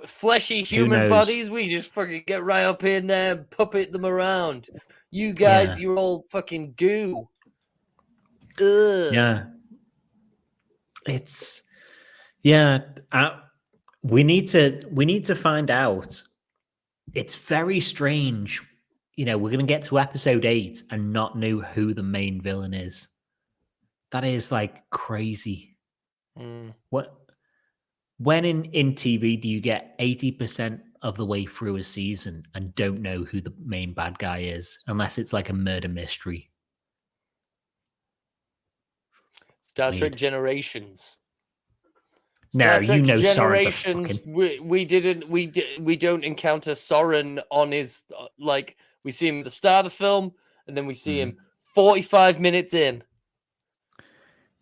fleshy human bodies, we just fucking get right up in there and puppet them around. You guys, you're all fucking goo. Ugh. Yeah. It's we need to find out. It's very strange. We're going to get to episode 8 and not know who the main villain is. That is like crazy. When in TV do you get 80% of the way through a season and don't know who the main bad guy is, unless it's like a murder mystery? Star Trek Generations. Now Generations. We don't encounter Soren on his like, we see him at the start of the film, and then we see him 45 minutes in.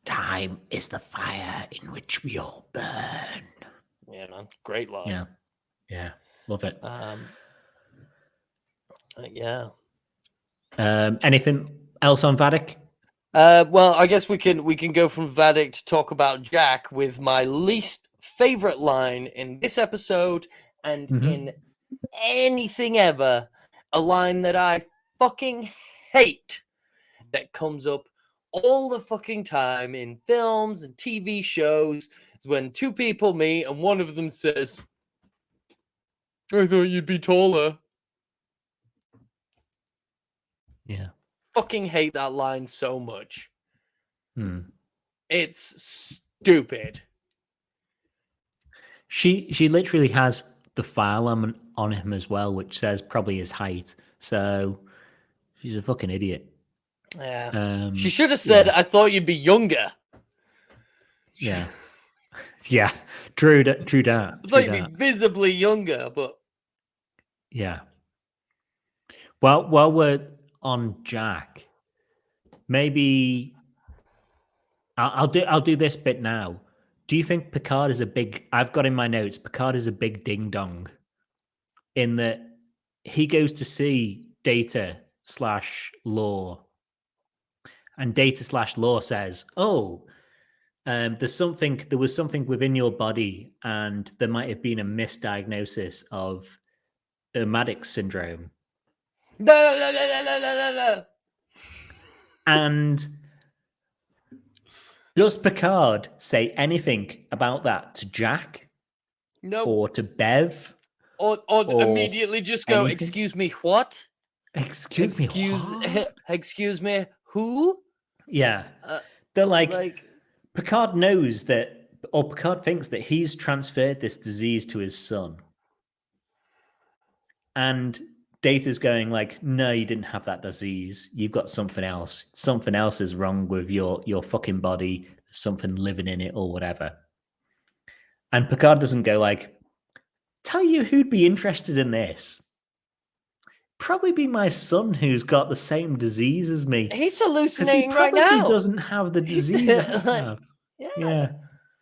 Time is the fire in which we all burn. Yeah, man, great line. Yeah, love it. Anything else on Vadik? Well, I guess we can go from Vadik to talk about Jack with my least favorite line in this episode and in anything ever. A line that I fucking hate that comes up all the fucking time in films and TV shows is when two people meet and one of them says, "I thought you'd be taller." Yeah. Fucking hate that line so much. It's stupid. She literally has the file on him as well, which says probably his height. So she's a fucking idiot. Yeah. She should have said, "I thought you'd be younger." Yeah. Yeah. True that. I thought you'd be visibly younger, but yeah. Well, while we're on Jack, maybe I'll do this bit now. Do you think Picard is a big? I've got in my notes, Picard is a big ding dong, in that he goes to see Data/Law, and Data/Law says, "Oh, there was something within your body, and there might have been a misdiagnosis of Maddox syndrome." No. And does Picard say anything about that to Jack? No. Or to Bev? Or immediately just go, anything? "Excuse me, what? Excuse me, what? Excuse me, who?" Yeah. They're like, Picard knows that, or Picard thinks that he's transferred this disease to his son. And Data's going like, "No, you didn't have that disease. You've got something else. Something else is wrong with your fucking body. There's something living in it or whatever." And Picard doesn't go like, "Tell you who'd be interested in this? Probably be my son who's got the same disease as me." He's hallucinating he right now. He doesn't have the disease I have. Yeah.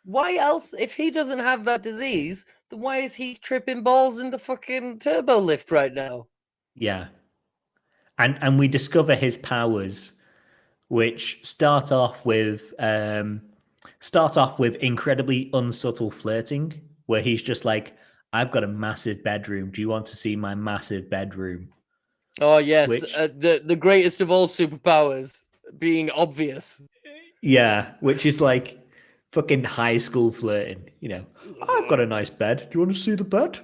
Why else? If he doesn't have that disease, then why is he tripping balls in the fucking turbo lift right now? Yeah. And we discover his powers, which start off with incredibly unsubtle flirting, where he's just like, I've got a massive bedroom. Do you want to see my massive bedroom? Oh yes, Which, the greatest of all superpowers being obvious. yeah, which is like fucking high school flirting. You know, I've got a nice bed. Do you want to see the bed?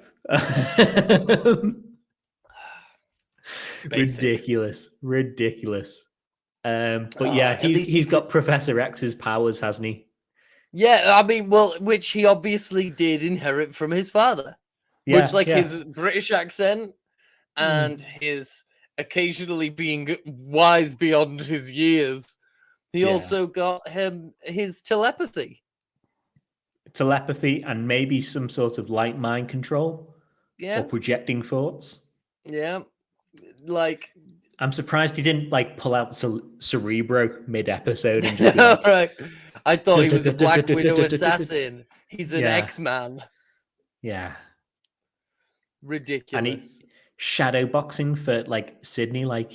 Basic. Ridiculous. But Ah, yeah, at least he he's got could. Professor X's powers, hasn't he? Yeah, I mean, well, which he obviously did inherit from his father. Much Yeah, like yeah. his British accent and Mm. his occasionally being wise beyond his years, he Yeah. also got him his telepathy. Telepathy and maybe some sort of light mind control or Yeah, projecting thoughts. yeah. Like, I'm surprised he didn't like pull out Cerebro mid episode and just be all like, right. I thought he was a Black Widow assassin. He's an yeah, X-Man. yeah. And Ridiculous. he shadow boxing for like Sydney, like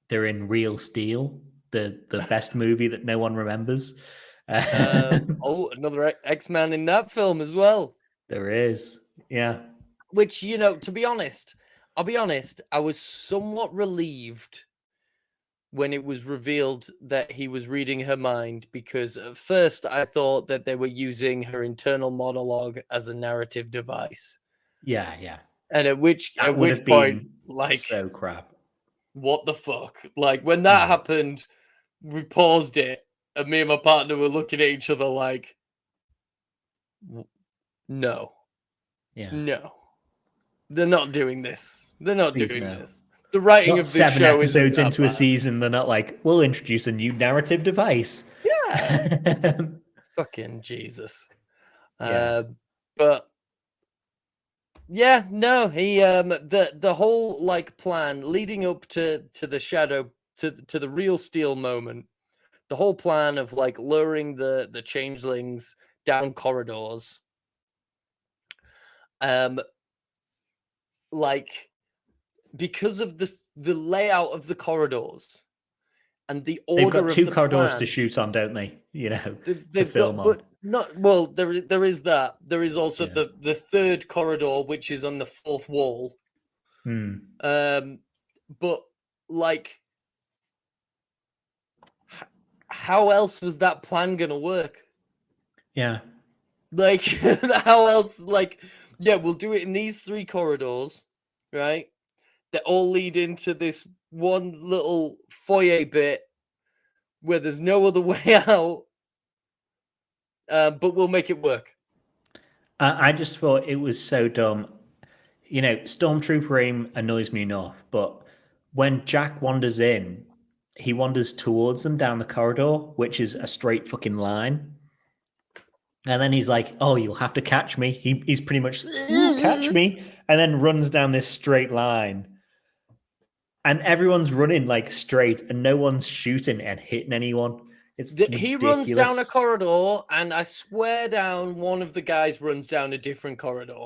they're in Real Steel, the best movie that no one remembers. Oh, another X-Man in that film as well. There is, yeah, Which, to be honest, I'll be honest, I was somewhat relieved when it was revealed that he was reading her mind, because at first I thought that they were using her internal monologue as a narrative device. yeah. And at which That would have point, been like, so crap. what the fuck? Like, when that Mm, happened, we paused it, and me and my partner were looking at each other like, no, yeah, no. They're not doing this. They're not please doing no. this. The writing Not of this 7 show isn't episodes that into a bad. season, they're not like, we'll introduce a new narrative device. Yeah. Fucking Jesus. Yeah. But yeah, no, he the whole like plan leading up to the shadow to the real steel moment, the whole plan of like luring the changelings down corridors, um like, because of the layout of the corridors and the They've got order of 2 the corridors to plan. shoot on, don't they? You know, to They've film got, on. but not well. There is that. There is also Yeah. the third corridor, which is on the fourth wall. Hmm. But like, how else was that plan gonna work? Yeah. Like, how else? Like, yeah, we'll do it in these 3 corridors, right? That all lead into this one little foyer bit where there's no other way out. But we'll make it work. I just thought it was so dumb. You know, Stormtrooper aim annoys me enough, but when Jack wanders in, he wanders towards them down the corridor, which is a straight fucking line. And then he's like, "Oh, you'll have to catch me." He's pretty much, "Ooh, catch me," and then runs down this straight line. And everyone's running like straight, and no one's shooting and hitting anyone. It's He runs down a ridiculous. corridor, and I swear down, one of the guys runs down a different corridor.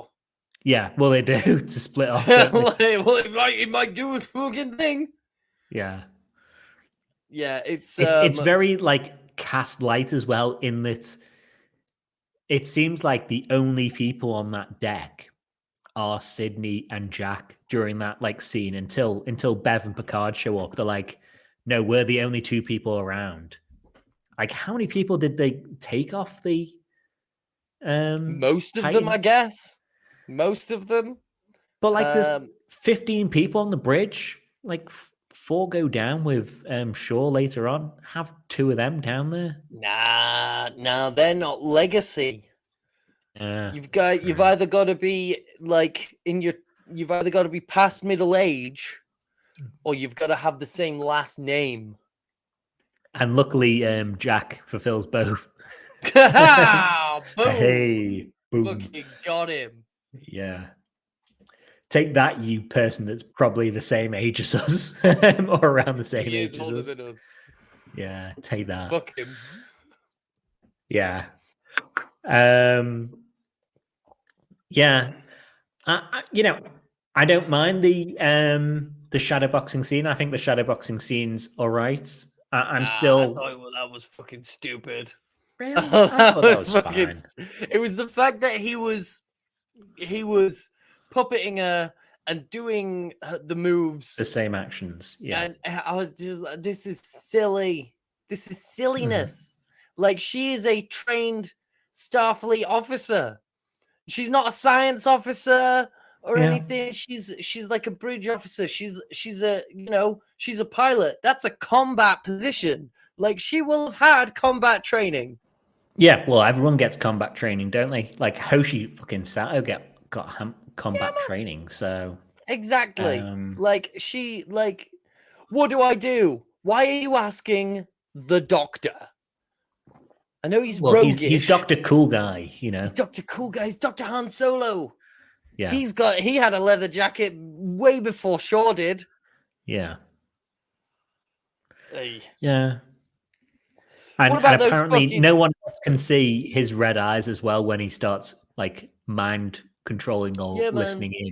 Yeah, well, they do to split off, don't they? Well, it might do a fucking thing. Yeah, Yeah, it's it's very like cast light as well. In that, it seems like the only people on that deck are Sydney and Jack during that like scene until Bev and Picard show up. They're like, "No, we're the only 2 people around." Like, how many people did they take off the most of them, I Titan? guess. Most of them. But like, there's Um, 15 people on the bridge. Like, 4 go down with Shaw later on. Have 2 of them down there. nah, they're not legacy. You've True. either got to be like you've either got to be past middle age, or you've got to have the same last name. And luckily, Jack fulfills both. Boom! Hey, boom. Fucking got him. Yeah. Take that, you person that's probably the same age as us, or around the same He is age as older us. than us. Yeah, take that. Fuck him. Yeah. Yeah. I don't mind the shadowboxing scene. I think the shadowboxing scene's all right. I'm I still thought that was fucking stupid. really. I That thought that was fucking. fine. It was the fact that he was he was puppeting her and doing the moves, The same actions. Yeah. and I was just like, this is silly. This is silliness. Like, she is a trained Starfleet officer. She's not a science officer or anything. She's like a bridge officer. She's a she's a pilot. That's a combat position. Like, she will have had combat training. Yeah, well, everyone gets combat training, don't they? Like Hoshi fucking Sato got combat training, so Exactly. What do I do? Why are you asking the Doctor? I know he's well, roguish. he's Dr. Cool Guy, He's Dr. Cool Guy. He's Dr. Han Solo. Yeah. He had a leather jacket way before Shaw did. Yeah. Hey. Yeah. And, What about and apparently those fucking... no one else can see his red eyes as well when he starts like mind controlling or listening in,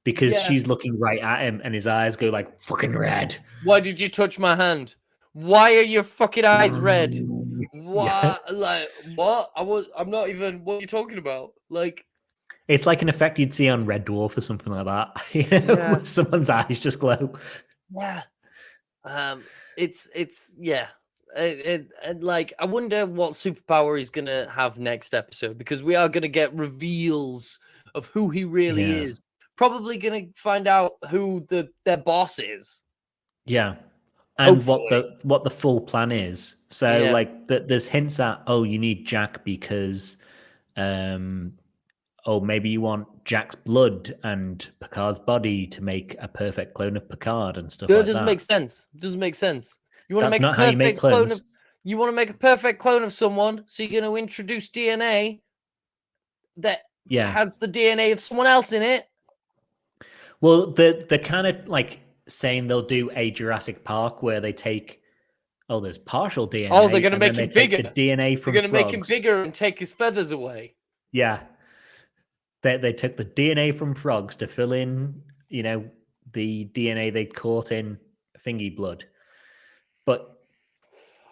because she's looking right at him and his eyes go like fucking red. Why did you touch my hand? Why are your fucking eyes red? What? Yeah. Like, what? I'm not even... What are you talking about? Like... It's like an effect you'd see on Red Dwarf or something like that. You know, where someone's eyes just glow. Yeah. It's yeah. And like, I wonder what superpower he's gonna have next episode, because we are gonna get reveals of who he really is. Probably gonna find out who their boss is. Yeah, and Hopefully. what the full plan is. So like, there's hints at, oh, you need Jack because, oh, maybe you want Jack's blood and Picard's body to make a perfect clone of Picard and stuff like that. Doesn't make sense. Doesn't make sense. You want to make not a how you make perfect clone clones. of... You want to make a perfect clone of someone, so you're going to introduce DNA that has the DNA of someone else in it. Well, they're kind of like saying they'll do a Jurassic Park where they take, oh, there's partial DNA. Oh, they're going to make him bigger. The DNA from they're going to make him frogs. bigger and take his feathers away. Yeah. They took the DNA from frogs to fill in, you know, the DNA they'd caught in Thingy blood. But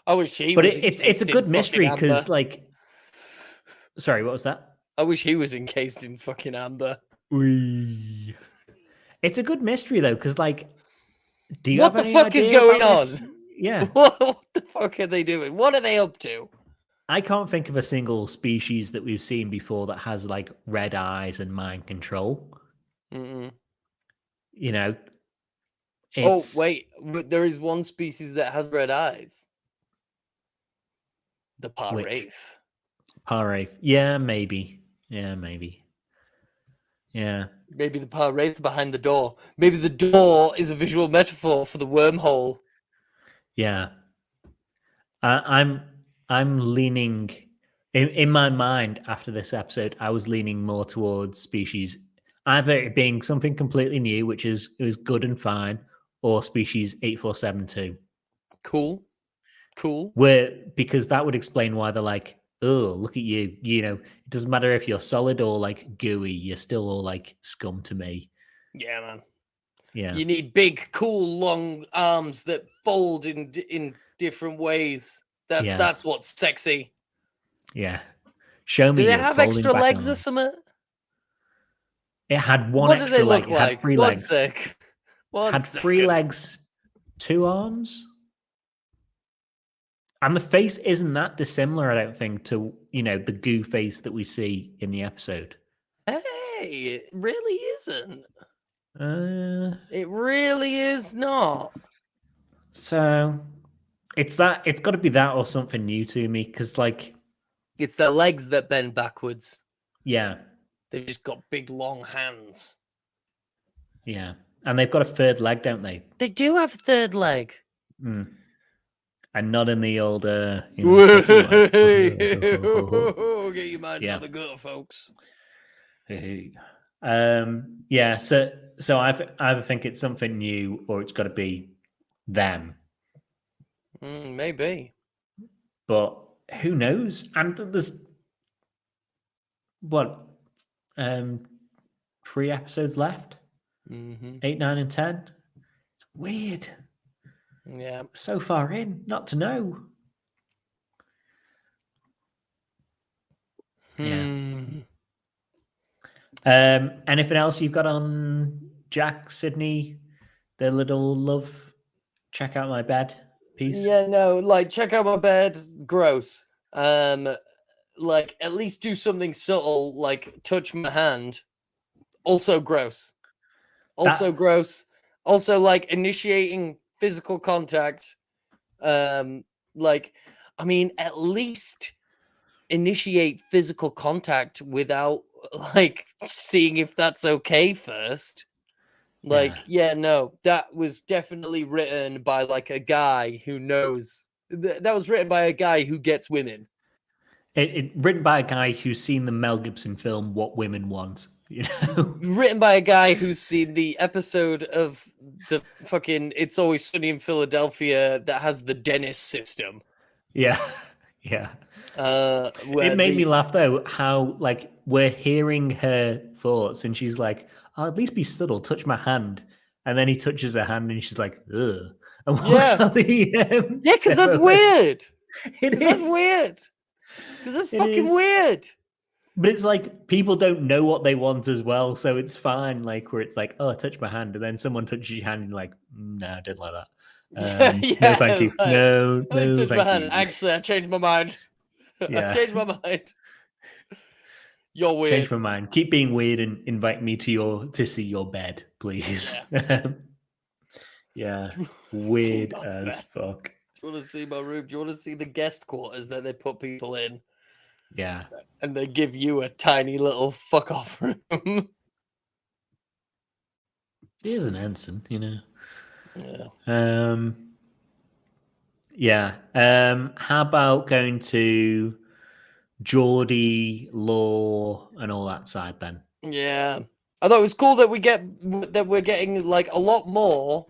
I wish he but was it's a good mystery because, like, sorry, what was that? I wish he was encased in fucking amber. It's a good mystery though, because, like, do you what have the any fuck idea is going on? this? Yeah. What the fuck are they doing? What are they up to? I can't think of a single species that we've seen before that has like red eyes and mind control. Mm-mm. You know. Oh wait, but there is one species that has red eyes. The Par-Wraith. Par-Wraith. Yeah, maybe. Yeah, maybe. Yeah. Maybe the Par-Wraith behind the door. Maybe the door is a visual metaphor for the wormhole. Yeah. I'm leaning in my mind after this episode. I was leaning more towards species either it being something completely new, which is good and fine, or species 8472. Cool. Because that would explain why they're like, oh, look at you. You know, it doesn't matter if you're solid or like gooey, you're still all like scum to me. Yeah, man. Yeah. You need big, cool, long arms that fold in different ways. That's what's sexy. Yeah. Show me. Do they have extra legs or something? It had one what extra do they leg. look It like? had 3 One legs. sec. Had 3 legs, 2 arms. And the face isn't that dissimilar, I don't think, to, you know, the goo face that we see in the episode. Hey, it really isn't. It really is not. So it's got to be that or something new to me, because, like, it's their legs that bend backwards. Yeah. They've just got big, long hands. Yeah. And they've got a 3rd leg, don't they? They do have a 3rd leg. Mm. And not in the old, get your mind out of the gutter, folks. Yeah. So I either think it's something new or it's got to be them. Maybe. But who knows? And there's 3 episodes left. 8, 9, and 10. It's weird. Yeah. So far in, not to know. Yeah. Anything else you've got on Jack, Sydney, the little love, check out my bed piece? Yeah, no, like check out my bed, gross. Like at least do something subtle, like touch my hand, also gross. Also That gross. Also like initiating physical contact. Like I mean, at least initiate physical contact without like seeing if that's okay first. Like, yeah, no, that was definitely written by like a guy who knows. That was written by a guy who gets women. written by a guy who's seen the Mel Gibson film What Women Want, you know. Written by a guy who's seen the episode of the fucking It's Always Sunny in Philadelphia that has the dentist system. Yeah. Yeah. Where It made me laugh though how like we're hearing her thoughts and she's like, "I'll at least be subtle, touch my hand." And then he touches her hand and she's like, "Ugh," and walks out the yeah, because that's weird. It is. That's weird. Because that's fucking weird. But it's like people don't know what they want as well, so it's fine. Like where it's like, "Oh, touch my hand," and then someone touches your hand and you're like, "No, I didn't like that." No, thank you. Like, no, touch my thank hand. you. Actually, I changed my mind. Yeah. I changed my mind. You're weird. Change my mind. Keep being weird and invite me to see your bed, please. Yeah. Weird as fuck. Do you want to see my room? Do you want to see the guest quarters that they put people in? Yeah. And they give you a tiny little fuck off room. He is an ensign, you know. Yeah. Yeah. How about going to Geordie, Law, and all that side then? Yeah. I thought it was cool that we're getting like a lot more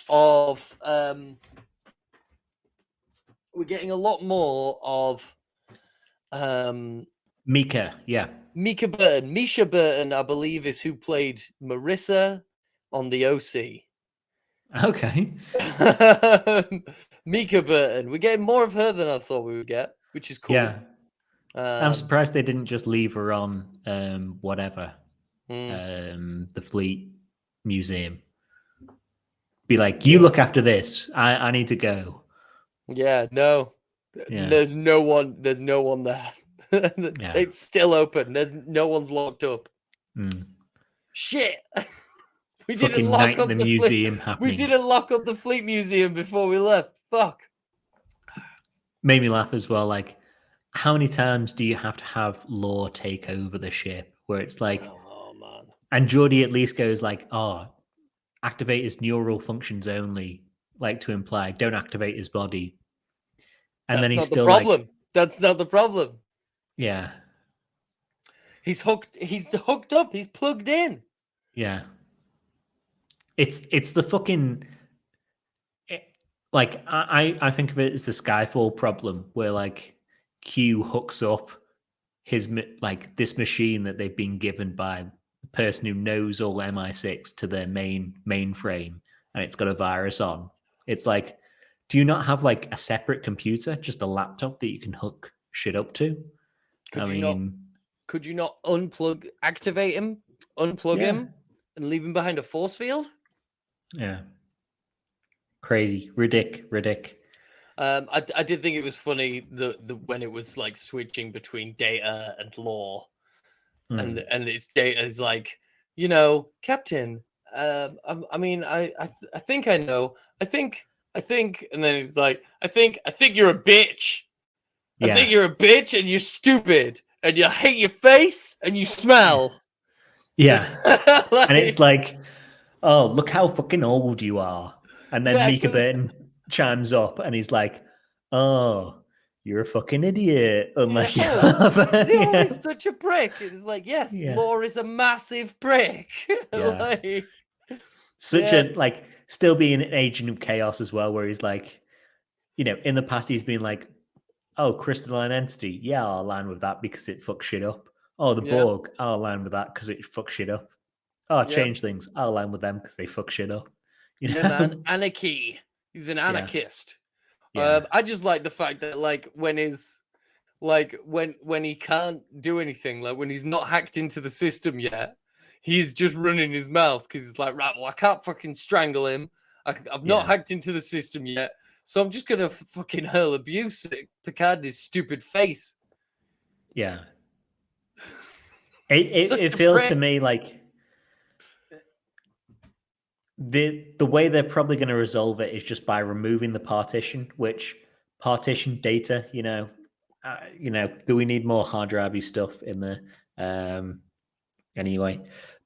of Mika, yeah. Mika Burton. Misha Burton, I believe, is who played Marissa on the OC. Okay. Mika Burton. We're getting more of her than I thought we would get, which is cool. Yeah. I'm surprised they didn't just leave her on whatever. The Fleet Museum. Be like, you look after this. I need to go. Yeah, no. Yeah. There's no one there. It's still open. There's no one's locked up. Shit. We didn't lock up the museum happening. We didn't lock up the Fleet Museum before we left. Fuck. Made me laugh as well. Like, how many times do you have to have Law take over the ship? Where it's like, oh man. And Geordie at least goes like, "Oh, activate his neural functions only," like to imply, don't activate his body. And then he's still problem. Like, that's not the problem. Yeah. He's hooked up. He's plugged in. Yeah. It's the fucking like I think of it as the Skyfall problem where like Q hooks up his like this machine that they've been given by the person who knows all MI6 to their mainframe, and it's got a virus on. It's like, do you not have like a separate computer, just a laptop that you can hook shit up to? Could you not activate him, unplug him, and leave him behind a force field? Yeah. Crazy. Ridic. I did think it was funny the when it was like switching between Data and Law, and its Data is like, Captain. I mean, I think I know. I think, and then he's like, I think you're a bitch. I think you're a bitch, and you're stupid, and you hate your face, and you smell. Yeah. And it's like, oh, look how fucking old you are. And then Mika Burton chimes up and he's like, oh, you're a fucking idiot. Unless you have He's always such a prick. It's like, yes, Law is a massive prick. Still being an agent of chaos as well, where he's like, in the past he's been like, oh, crystalline entity. Yeah, I'll align with that because it fucks shit up. Oh, the Borg. I'll align with that because it fucks shit up. Oh, changelings. I'll align with them because they fuck shit up. Man. Anarchy. He's an anarchist. Yeah. I just like the fact that, like, when his like when he can't do anything, like when he's not hacked into the system yet, he's just running his mouth because he's like, right, well, I can't fucking strangle him. I've not hacked into the system yet, so I'm just gonna fucking hurl abuse at Picard's stupid face. Yeah. It feels to me like the way they're probably going to resolve it is just by removing the partition, which partition data, do we need more hard drive stuff in there? Anyway,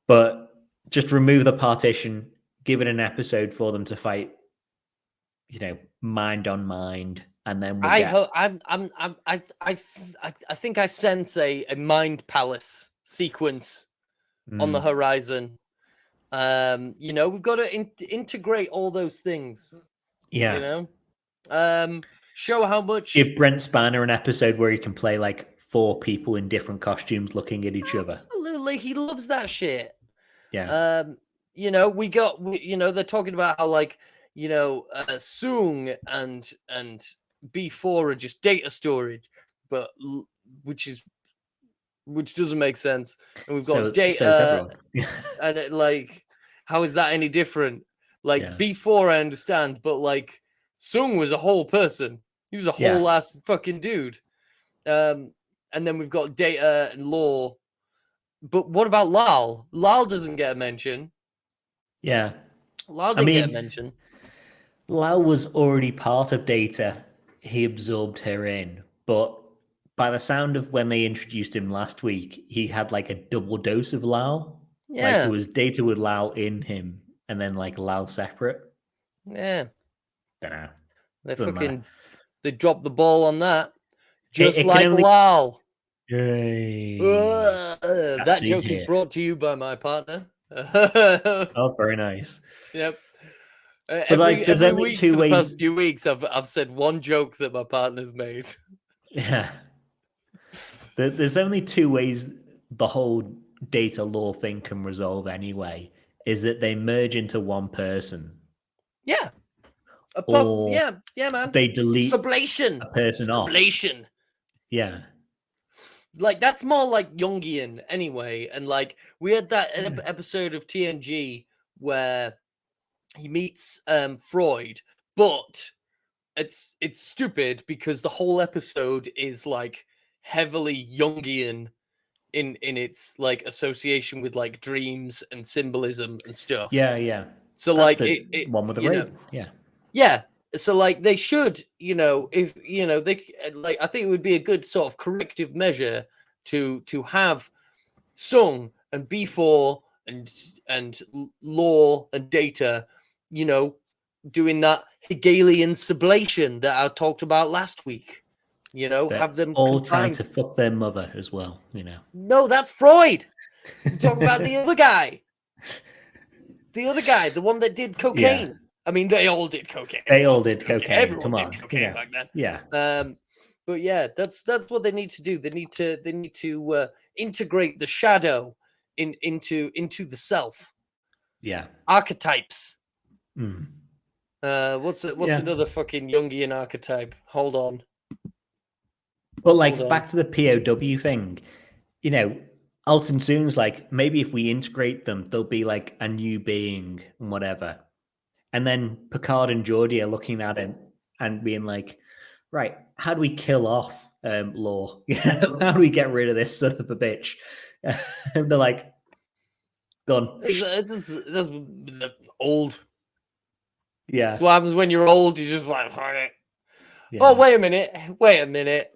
but just remove the partition, give it an episode for them to fight, mind on mind, and then we'll I think I sense a mind palace sequence on the horizon. We've got to integrate all those things. Yeah. Show how much. Give Brent Spiner an episode where he can play like 4 people in different costumes looking at each other. Absolutely, he loves that shit. Yeah. They're talking about how like Soong and B4 are just data storage, but which doesn't make sense. And we've got data, and like, how is that any different? Like B4, I understand, but like Soong was a whole person. He was a whole ass fucking dude. And then we've got data and law. But what about Lal? Lal doesn't get a mention. Yeah. Lal didn't get a mention. Lal was already part of data. He absorbed her in. But by the sound of when they introduced him last week, he had like a double dose of Lal. Yeah. Like it was data with Lal in him and then like Lal separate. Yeah. Don't know. They dropped the ball on that. Just like Lal. Yay. That joke is brought to you by my partner. Oh, very nice. Yep. There's only 2 ways. For the past few weeks, I've said one joke that my partner's made. Yeah. There's only 2 ways the whole data law thing can resolve anyway. Is that they merge into one person. Yeah. Or man. They delete sublation. A person off. Sublation. Yeah. Like that's more like Jungian anyway. And like we had that episode of TNG where he meets Freud, but it's stupid because the whole episode is like heavily Jungian in its like association with like dreams and symbolism and stuff. Yeah. So that's like it one with the raven. Yeah. So like they should, if they like, I think it would be a good sort of corrective measure to have Sung and B4 and Law and Data, doing that Hegelian sublation that I talked about last week. They're have them all trying to fuck their mother as well. No, that's Freud. Talk about the other guy. The one that did cocaine. Yeah. I mean, they all did cocaine. Everyone did cocaine back then. Yeah. But yeah, that's what they need to do. They need to integrate the shadow into the self. Yeah. Archetypes. Mm. What's another fucking Jungian archetype? Hold on. But like back to the POW thing, Alton Soon's like, maybe if we integrate them, they'll be like a new being and whatever. And then Picard and Geordi are looking at him and being like, right, how do we kill off Law? How do we get rid of this son of a bitch? And they're like, gone. This old. Yeah. That's what happens when you're old. You're just like, fuck it. Yeah. Oh, wait a minute.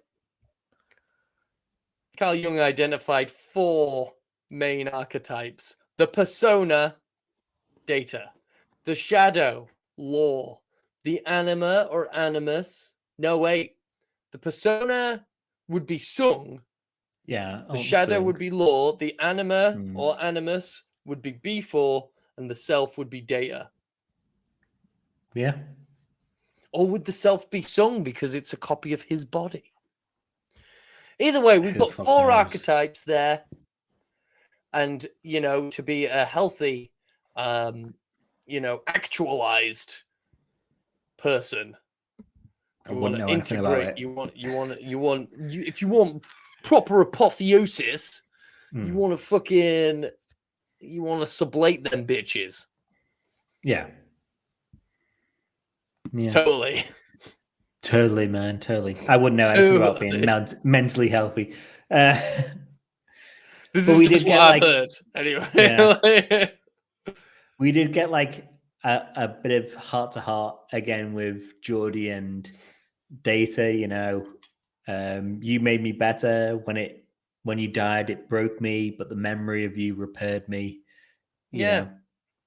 Carl Jung identified 4 main archetypes: the persona, Data; the shadow, Law; the anima or animus. No, wait. The persona would be Sung. Yeah. The shadow would be Law. The anima or animus would be B4, and the self would be Data. Yeah. Or would the self be Sung because it's a copy of his body? Either way, we've got 4 archetypes there. And, to be a healthy, actualized person, I wouldn't know anything about it. If you want proper apotheosis, you want to sublate them bitches. Yeah. Totally. Totally, man. Totally. I wouldn't know anything about being mentally healthy. This is just what I've heard. Anyway. Yeah. We did get like a bit of heart-to-heart again with Geordie and Data, you know. You made me better when you died, it broke me, but the memory of you repaired me. Yeah.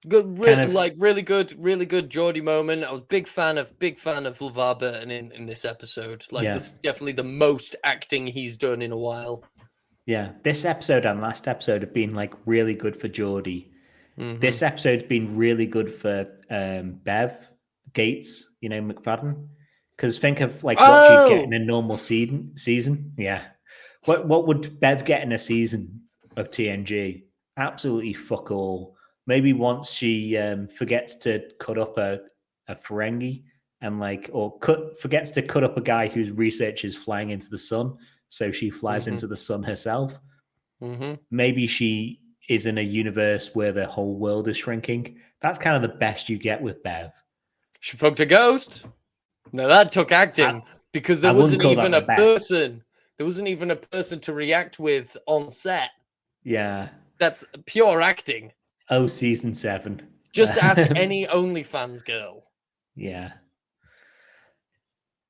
Good, really good Geordie moment. I was big fan of LeVar Burton in this episode. This is definitely the most acting he's done in a while. Yeah, this episode and last episode have been like really good for Geordie. Mm-hmm. This episode's been really good for Bev Gates, you know, McFadden. Because think of like what she'd get in a normal season. Yeah. What would Bev get in a season of TNG? Absolutely fuck all. Maybe once she forgets to cut up a Ferengi and forgets to cut up a guy whose research is flying into the sun, so she flies into the sun herself. Mm-hmm. Maybe she is in a universe where the whole world is shrinking. That's kind of the best you get with Bev. She fucked a ghost. No, that took acting because there wasn't even a person. There wasn't even a person to react with on set. Yeah. That's pure acting. Oh, season 7. Just ask any OnlyFans girl. Yeah.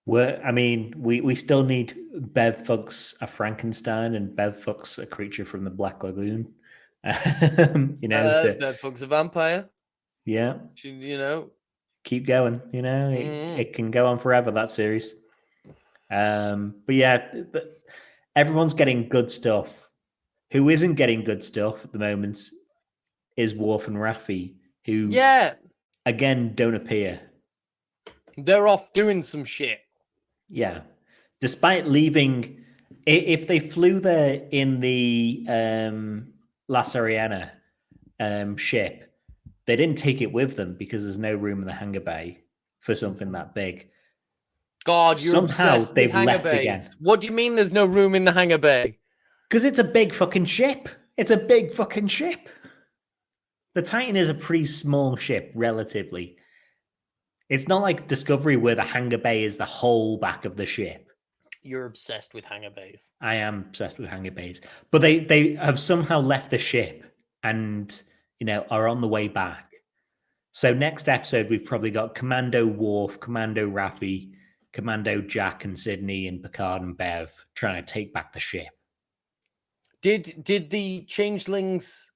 We still need Bev fucks a Frankenstein and Bev fucks a creature from the Black Lagoon. Bev fucks a vampire. Yeah. Keep going. It can go on forever, that series. But yeah, everyone's getting good stuff. Who isn't getting good stuff at the moment is Worf and Raffi, who again don't appear. They're off doing some shit. Yeah. Despite leaving, if they flew there in the La Sirena ship, they didn't take it with them because there's no room in the hangar bay for something that big. God, you're obsessed with hangar bays. Again. What do you mean there's no room in the hangar bay? Because it's a big fucking ship. It's a big fucking ship. The Titan is a pretty small ship, relatively. It's not like Discovery where the hangar bay is the whole back of the ship. You're obsessed with hangar bays. I am obsessed with hangar bays. But they have somehow left the ship and, are on the way back. So next episode, we've probably got Commando Worf, Commando Raffi, Commando Jack and Sydney and Picard and Bev trying to take back the ship. Did the changelings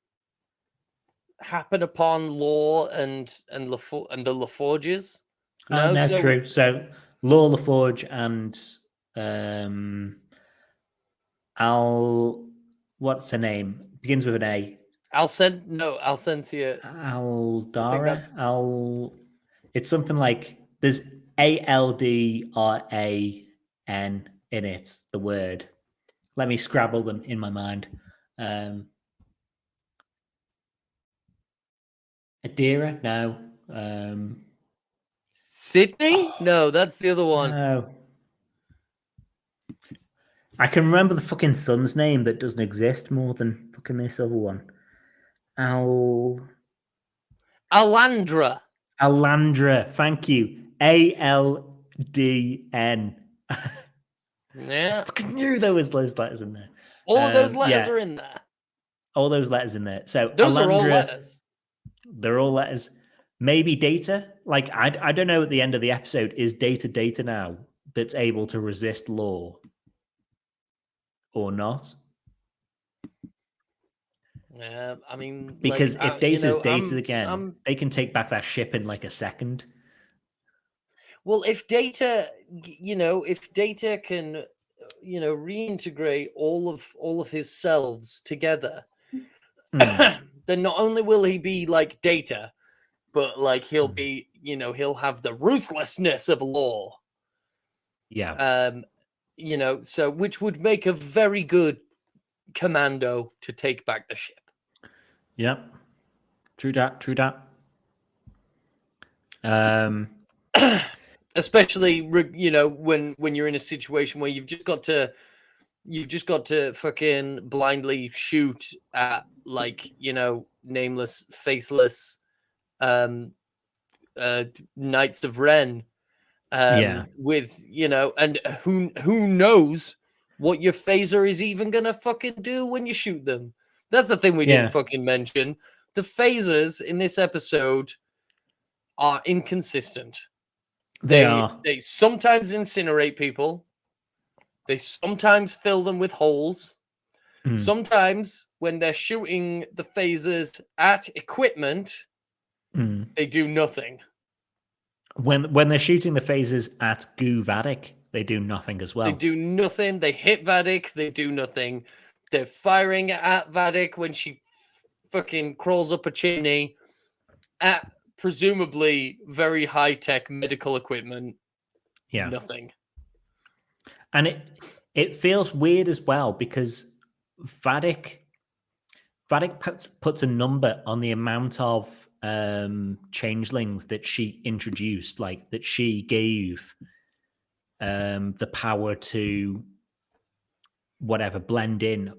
happen upon Law and the LaForges? No, true. So Law, LaForge, and what's her name? Begins with an A. Alcensia. Aldara. It's something like there's ALDRAN in it. The word. Let me scrabble them in my mind. Adira? No. Sydney? No, that's the other one. No. I can remember the fucking son's name that doesn't exist more than fucking this other one. Alandra. Thank you. ALDN. Yeah. I fucking knew there was those letters in there. All of those letters are in there. All those letters in there. So those are all letters. They're all letters. Maybe Data. Like I don't know. At the end of the episode, is Data now that's able to resist Law, or not? I mean, because if Data's Data again, they can take back that ship in like a second. Well, if Data can, reintegrate all of his selves together, then not only will he be like Data, but like he'll be, he'll have the ruthlessness of Law. Yeah. So which would make a very good commando to take back the ship. Yep. True that. especially when you're in a situation where you've just got to fucking blindly shoot at nameless, faceless Knights of Ren, with and who knows what your phaser is even gonna fucking do when you shoot them. That's the thing we didn't fucking mention. The phasers in this episode are inconsistent. They sometimes incinerate people. They sometimes fill them with holes. Sometimes when they're shooting the phasers at equipment, they do nothing. When they're shooting the phasers at Goo Vadik, they do nothing as well. They do nothing. They hit Vadik. They do nothing. They're firing at Vadik when she fucking crawls up a chimney at presumably very high-tech medical equipment. Yeah. Nothing. And it feels weird as well because Vadik puts a number on the amount of changelings that she introduced, like that she gave the power to blend in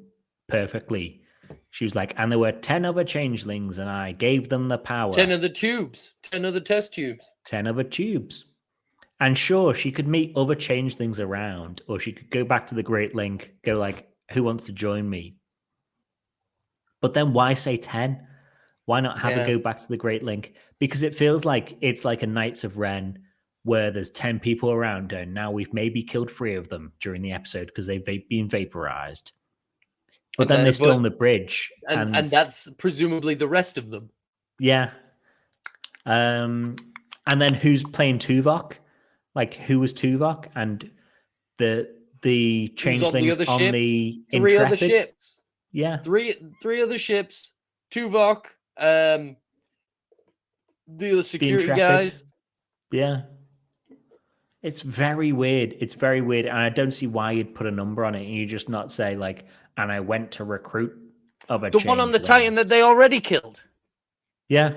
perfectly. She was like, and there were 10 other changelings, and I gave them the power. 10 other tubes. 10 other test tubes. 10 other tubes. And sure, she could meet other changelings around, or she could go back to the Great Link, go like, who wants to join me? But then why say 10? Why not have her go back to the Great Link? Because it feels like it's like a Knights of Ren where there's 10 people around her, and now we've maybe killed 3 of them during the episode because they've been vaporized. But then they're still on the bridge. And that's presumably the rest of them. Yeah. And then who's playing Tuvok? Like, who was Tuvok? And the changelings on the Intrepid? 3 other ships. Yeah. Three other ships. Tuvok. The other security guys. Yeah. It's very weird. It's very weird. And I don't see why you'd put a number on it and you just not say, like, and I went to recruit other the one on the Titan that they already killed. Yeah.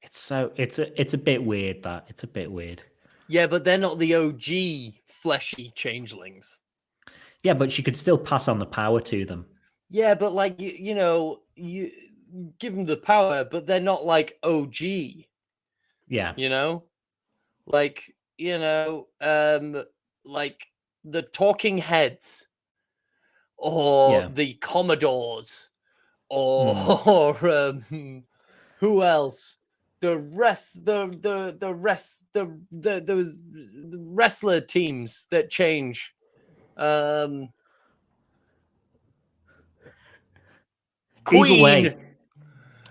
It's a bit weird, that. It's a bit weird. Yeah, but they're not the OG fleshy changelings. Yeah, but she could still pass on the power to them. Yeah, but like, you give them the power, but they're not like OG. Yeah. Like, like the talking heads or the Commodores or who else? The wrestler teams that change. Queen. Either way,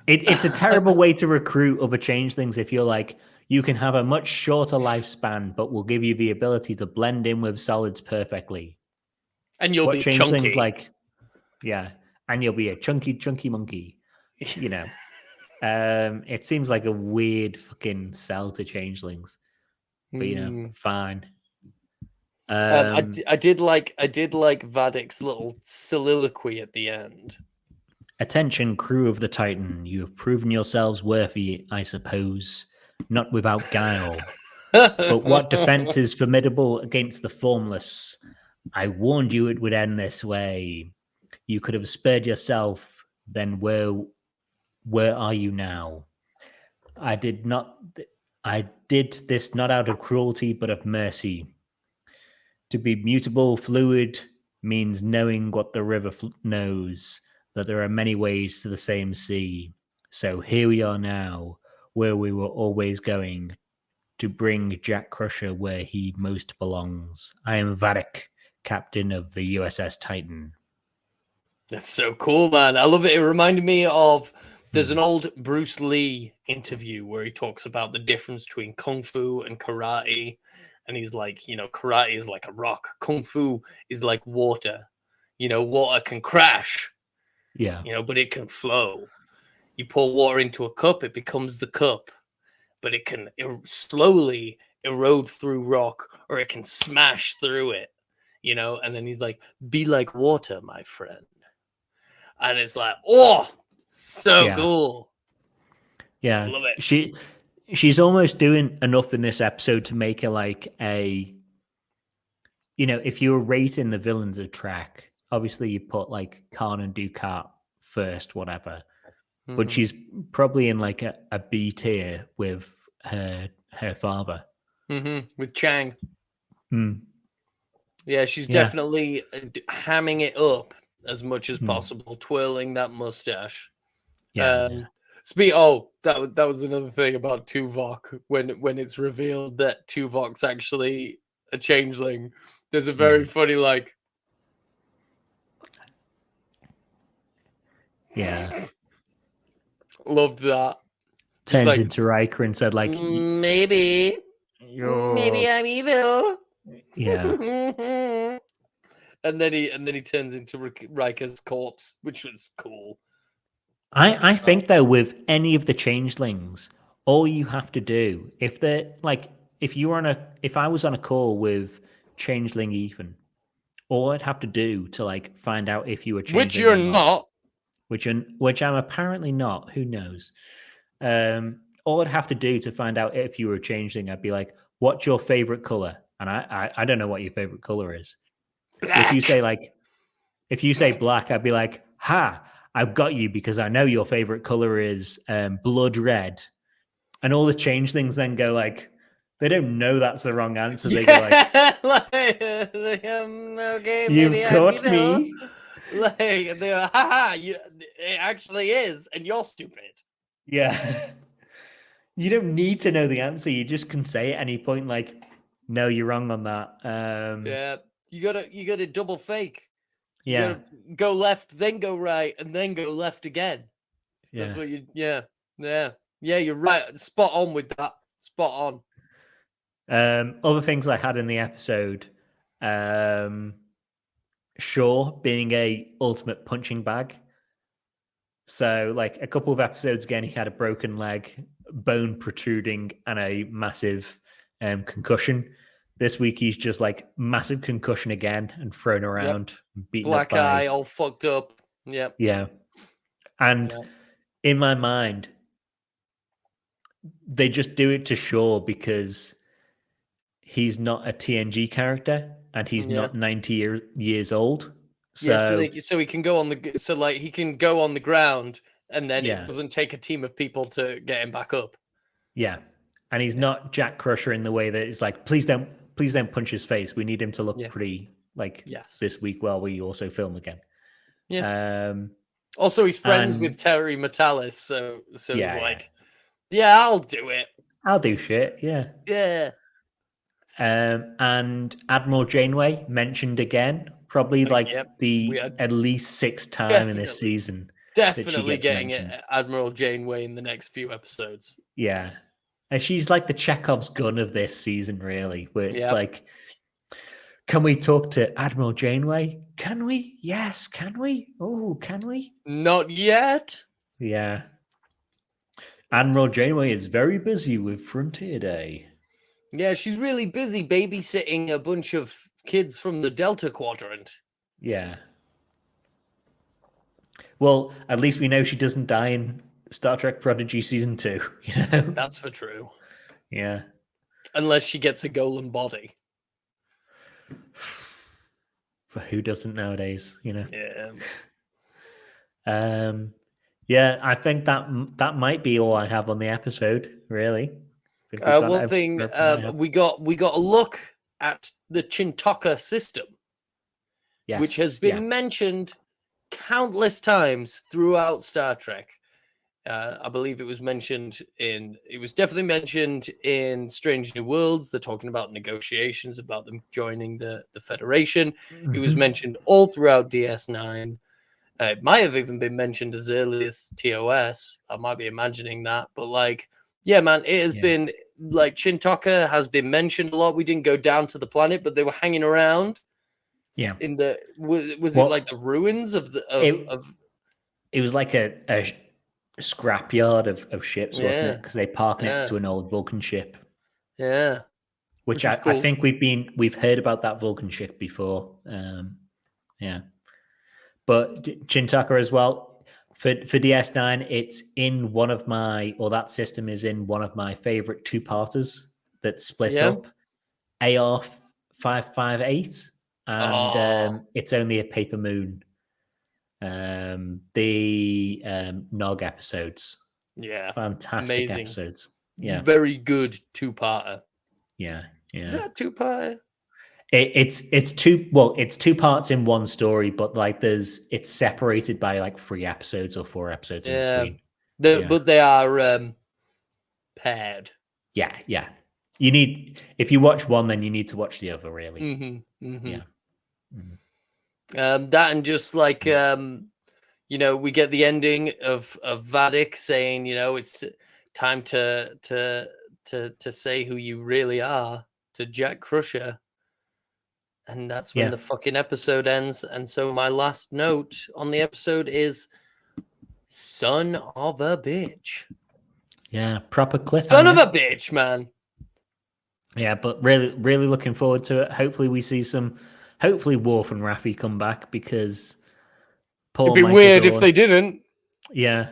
it's a terrible way to recruit other changelings if you're like, you can have a much shorter lifespan, but we'll give you the ability to blend in with solids perfectly. And you'll be chunky. Like, yeah, and you'll be a chunky monkey. It seems like a weird fucking sell to changelings, but fine. I did like Vadik's little soliloquy at the end. Attention, crew of the Titan, you have proven yourselves worthy, I suppose, not without guile. But what defense is formidable against the formless? I warned you it would end this way. You could have spared yourself, then where are you now? I did this not out of cruelty, but of mercy. To be mutable fluid means knowing what the river knows, that there are many ways to the same sea. So here we are now, where we were always going, to bring Jack Crusher where he most belongs. I am Vadik, captain of the USS Titan. That's so cool, man. I love it. It reminded me of, there's an old Bruce Lee interview where he talks about the difference between Kung Fu and karate. And he's like, karate is like a rock. Kung Fu is like water. Water can crash. Yeah. But it can flow. You pour water into a cup, it becomes the cup. But it can slowly erode through rock, or it can smash through it. And then he's like, be like water, my friend. And it's like, oh, so cool. Yeah. Love it. she's almost doing enough in this episode to make her like a, if you were rating the villains of Trek, obviously you put like Khan and Dukat first, whatever. But she's probably in like a B tier with her father. With Chang. Mm. Yeah, she's definitely hamming it up as much as possible, twirling that mustache. Yeah. That was another thing about Tuvok when it's revealed that Tuvok's actually a changeling. There's a very funny like. Yeah. Loved that. Turns like, into Riker and said like, maybe I'm evil. Yeah. and then he turns into Riker's corpse, which was cool. I think though, with any of the changelings, all you have to do, if they're like, if I was on a call with changeling Ethan, all I'd have to do to like find out if you were changeling, which you're not, which I'm apparently not. Who knows? All I'd have to do to find out if you were a changeling, I'd be like, "What's your favorite color?" And I don't know what your favorite color is. Black. If you say black, I'd be like, "Ha! I've got you because I know your favorite color is blood red." And all the changelings then go like, they don't know that's the wrong answer. They go like, okay, you've got me. Like they go, haha, it actually is, and you're stupid. Yeah. You don't need to know the answer. You just can say at any point, like, no, you're wrong on that. Yeah, you gotta double fake. You yeah. gotta go left, then go right, and then go left again. Yeah. That's what you're right. Spot on with that. Spot on. Other things I had in the episode, Shaw being a ultimate punching bag. So, like a couple of episodes again, he had a broken leg, bone protruding, and a massive concussion. This week, he's just like massive concussion again and thrown around, beaten black up eye, all fucked up. Yep. Yeah. And in my mind, they just do it to Shaw because he's not a TNG character and he's not 90 years old. So so he can go on he can go on the ground and then it doesn't take a team of people to get him back up. Yeah. And he's not Jack Crusher in the way that it's like, please don't punch his face. We need him to look pretty like this week while we also film again. Yeah. Also, he's friends with Terry Metalis, so he's like, I'll do it. I'll do shit. Yeah. Yeah. And Admiral Janeway mentioned again, probably at least sixth time in this season. Definitely getting it, Admiral Janeway in the next few episodes. Yeah. And she's like the Chekhov's gun of this season, really, where it's like, can we talk to Admiral Janeway? Can we? Yes. Can we? Oh, can we? Not yet. Yeah. Admiral Janeway is very busy with Frontier Day. Yeah, she's really busy babysitting a bunch of kids from the Delta Quadrant. Yeah. Well, at least we know she doesn't die in Star Trek Prodigy Season 2. You know? That's for true. Yeah. Unless she gets a golem body. For who doesn't nowadays, you know? Yeah. Yeah, I think that might be all I have on the episode, really. One thing, we got a look at the Chintaka system, which has been mentioned countless times throughout Star Trek. I believe it was definitely mentioned in Strange New Worlds. They're talking about negotiations, about them joining the Federation. Mm-hmm. It was mentioned all throughout DS9. It might have even been mentioned as early as TOS. I might be imagining that, but yeah, man, it has been like Chintaka has been mentioned a lot. We didn't go down to the planet, but they were hanging around. Yeah. In the was it like the ruins of the It was like a scrapyard of ships, wasn't it? Because they park next to an old Vulcan ship. Yeah. Which I think we've heard about that Vulcan ship before. Yeah. But Chintaka as well. For DS9, it's in one of my, or that system is in one of my favorite two-parters that split Yeah. up AR 558, and Oh, it's only a paper moon. The Nog episodes, yeah. fantastic Amazing. episodes. Yeah, Very good two-parter. yeah, Is yeah. that a two-parter? It's two parts in one story, but like it's separated by like 3 episodes or 4 episodes in Yeah. between. Yeah. But they are paired. Yeah. If you watch one, then you need to watch the other, really. Mm-hmm. Mm-hmm. Yeah. Mhm. That and just like we get the ending of Vadik saying, it's time to say who you really are to Jack Crusher. And that's when Yeah. the fucking episode ends. And so my last note on the episode is son of a bitch. Yeah, proper cliffhanger. Son of a bitch, man. Yeah, but really, really looking forward to it. Hopefully we see hopefully Worf and Raffi come back, because Paul It'd be Michael weird if Dorn- they didn't. Yeah.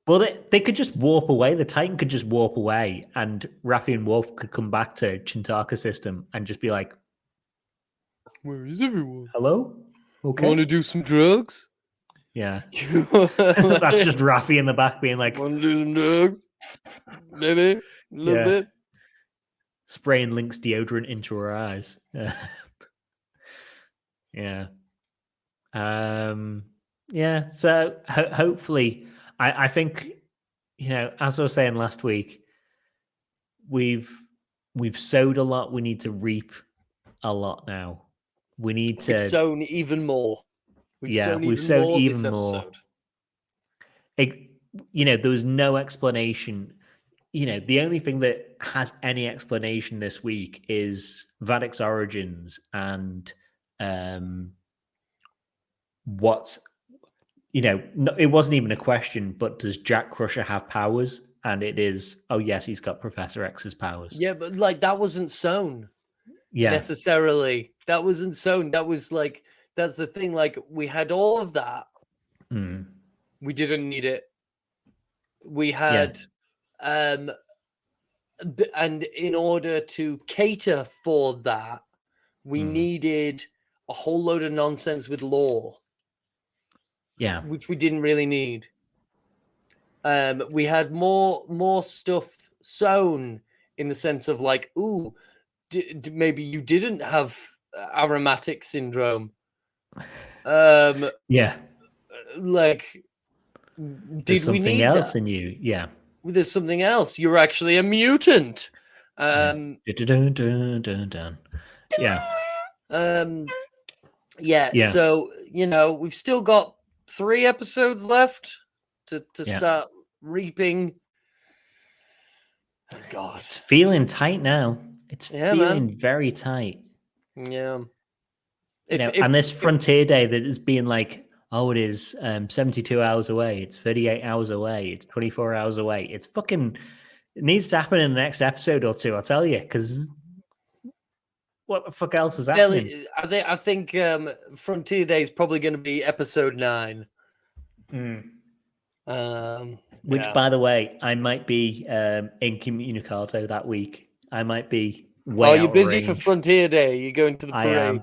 Well, they could just warp away. The Titan could just warp away, and Raffi and Worf could come back to Chintaka system and just be like, Where is everyone? hello? Okay. Want to do some drugs? Yeah. Want That's just Raffi in the back being like, to do some drugs? Maybe a little Yeah. bit. spraying Link's deodorant into her eyes. Yeah. Yeah. So hopefully, I think, as I was saying last week, we've sowed a lot. We need to reap a lot now. We need to. We've sown even more. We've sown this even more. episode. There was no explanation. The only thing that has any explanation this week is Vadik's origins and what, it wasn't even a question, but does Jack Crusher have powers? And it is, oh yes, he's got Professor X's powers. Yeah, but like that wasn't sown necessarily. That wasn't sown. That was like, that's the thing. Like we had all of that. Mm. We didn't need it. We had, and in order to cater for that, we needed a whole load of nonsense with lore. Yeah. Which we didn't really need. We had more stuff sown in the sense of like, ooh, maybe you didn't have aromatic syndrome. Yeah. Like, There's did we something need else that? in you? Yeah. There's something else. You're actually a mutant. Dun, dun, dun, dun, dun. Yeah. Yeah. So we've still got 3 episodes left to start reaping. Oh, God, It's feeling tight now. It's feeling very tight. Yeah. And this Frontier Day that is being like, oh, it is 72 hours away. It's 38 hours away. It's 24 hours away. It's fucking, it needs to happen in the next episode or two, I'll tell you, because what the fuck else is happening? I think Frontier Day is probably going to be episode 9. Which, by the way, I might be incommunicado that week. I might be way out you're busy range. for Frontier Day. You're going to the parade. I am.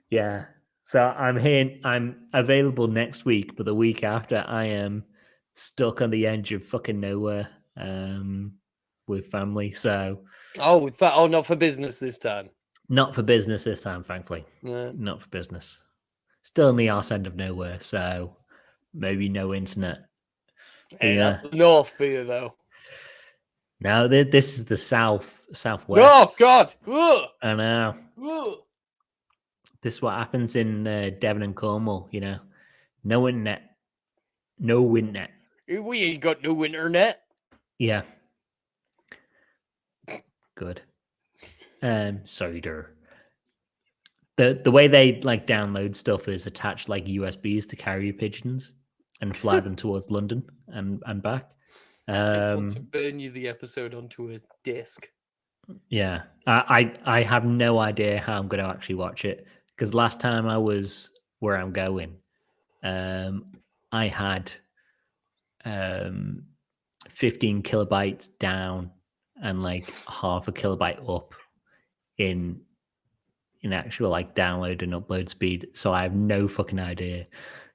Yeah. So I'm here. I'm available next week, but the week after, I am stuck on the edge of fucking nowhere with family. So. Not for business this time. Not for business this time, frankly. Yeah. Not for business. Still in the arse end of nowhere, so maybe no internet. Hey, that's the north for you, though. Now this is the southwest. Oh God! Ugh. I know. Ugh. This is what happens in Devon and Cornwall. No internet, no internet. We ain't got no internet. Yeah. Good. Sorry, dear. The way they like download stuff is attach like USBs to carrier pigeons and fly them towards London and back. I just want to burn you the episode onto a disc. Yeah, I have no idea how I'm going to actually watch it, because last time I was where I'm going, I had 15 kilobytes down and like half a kilobyte up in actual like download and upload speed. So I have no fucking idea.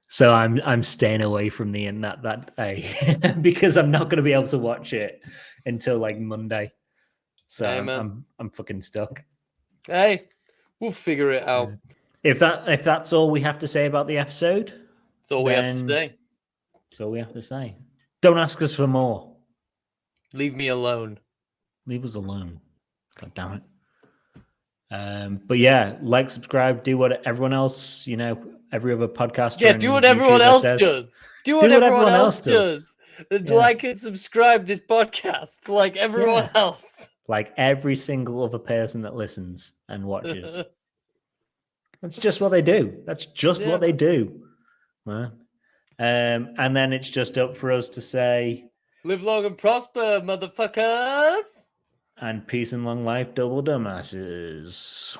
So I'm staying away from the internet that day because I'm not going to be able to watch it until like Monday. So Hey, man. I'm fucking stuck. Hey, we'll figure it out. If that's all we have to say about the episode, That's all we have to say. That's all we have to say. Don't ask us for more. Leave me alone. Leave us alone. God damn it. But yeah, like, subscribe, do what everyone else, every other podcaster. Yeah, do what everyone else does. Do what everyone else does. Yeah. Like and subscribe this podcast like everyone else. Like every single other person that listens and watches. That's just what they do. That's just what they do. Right? And then it's just up for us to say, live long and prosper, motherfuckers. And peace and long life, double dumbasses.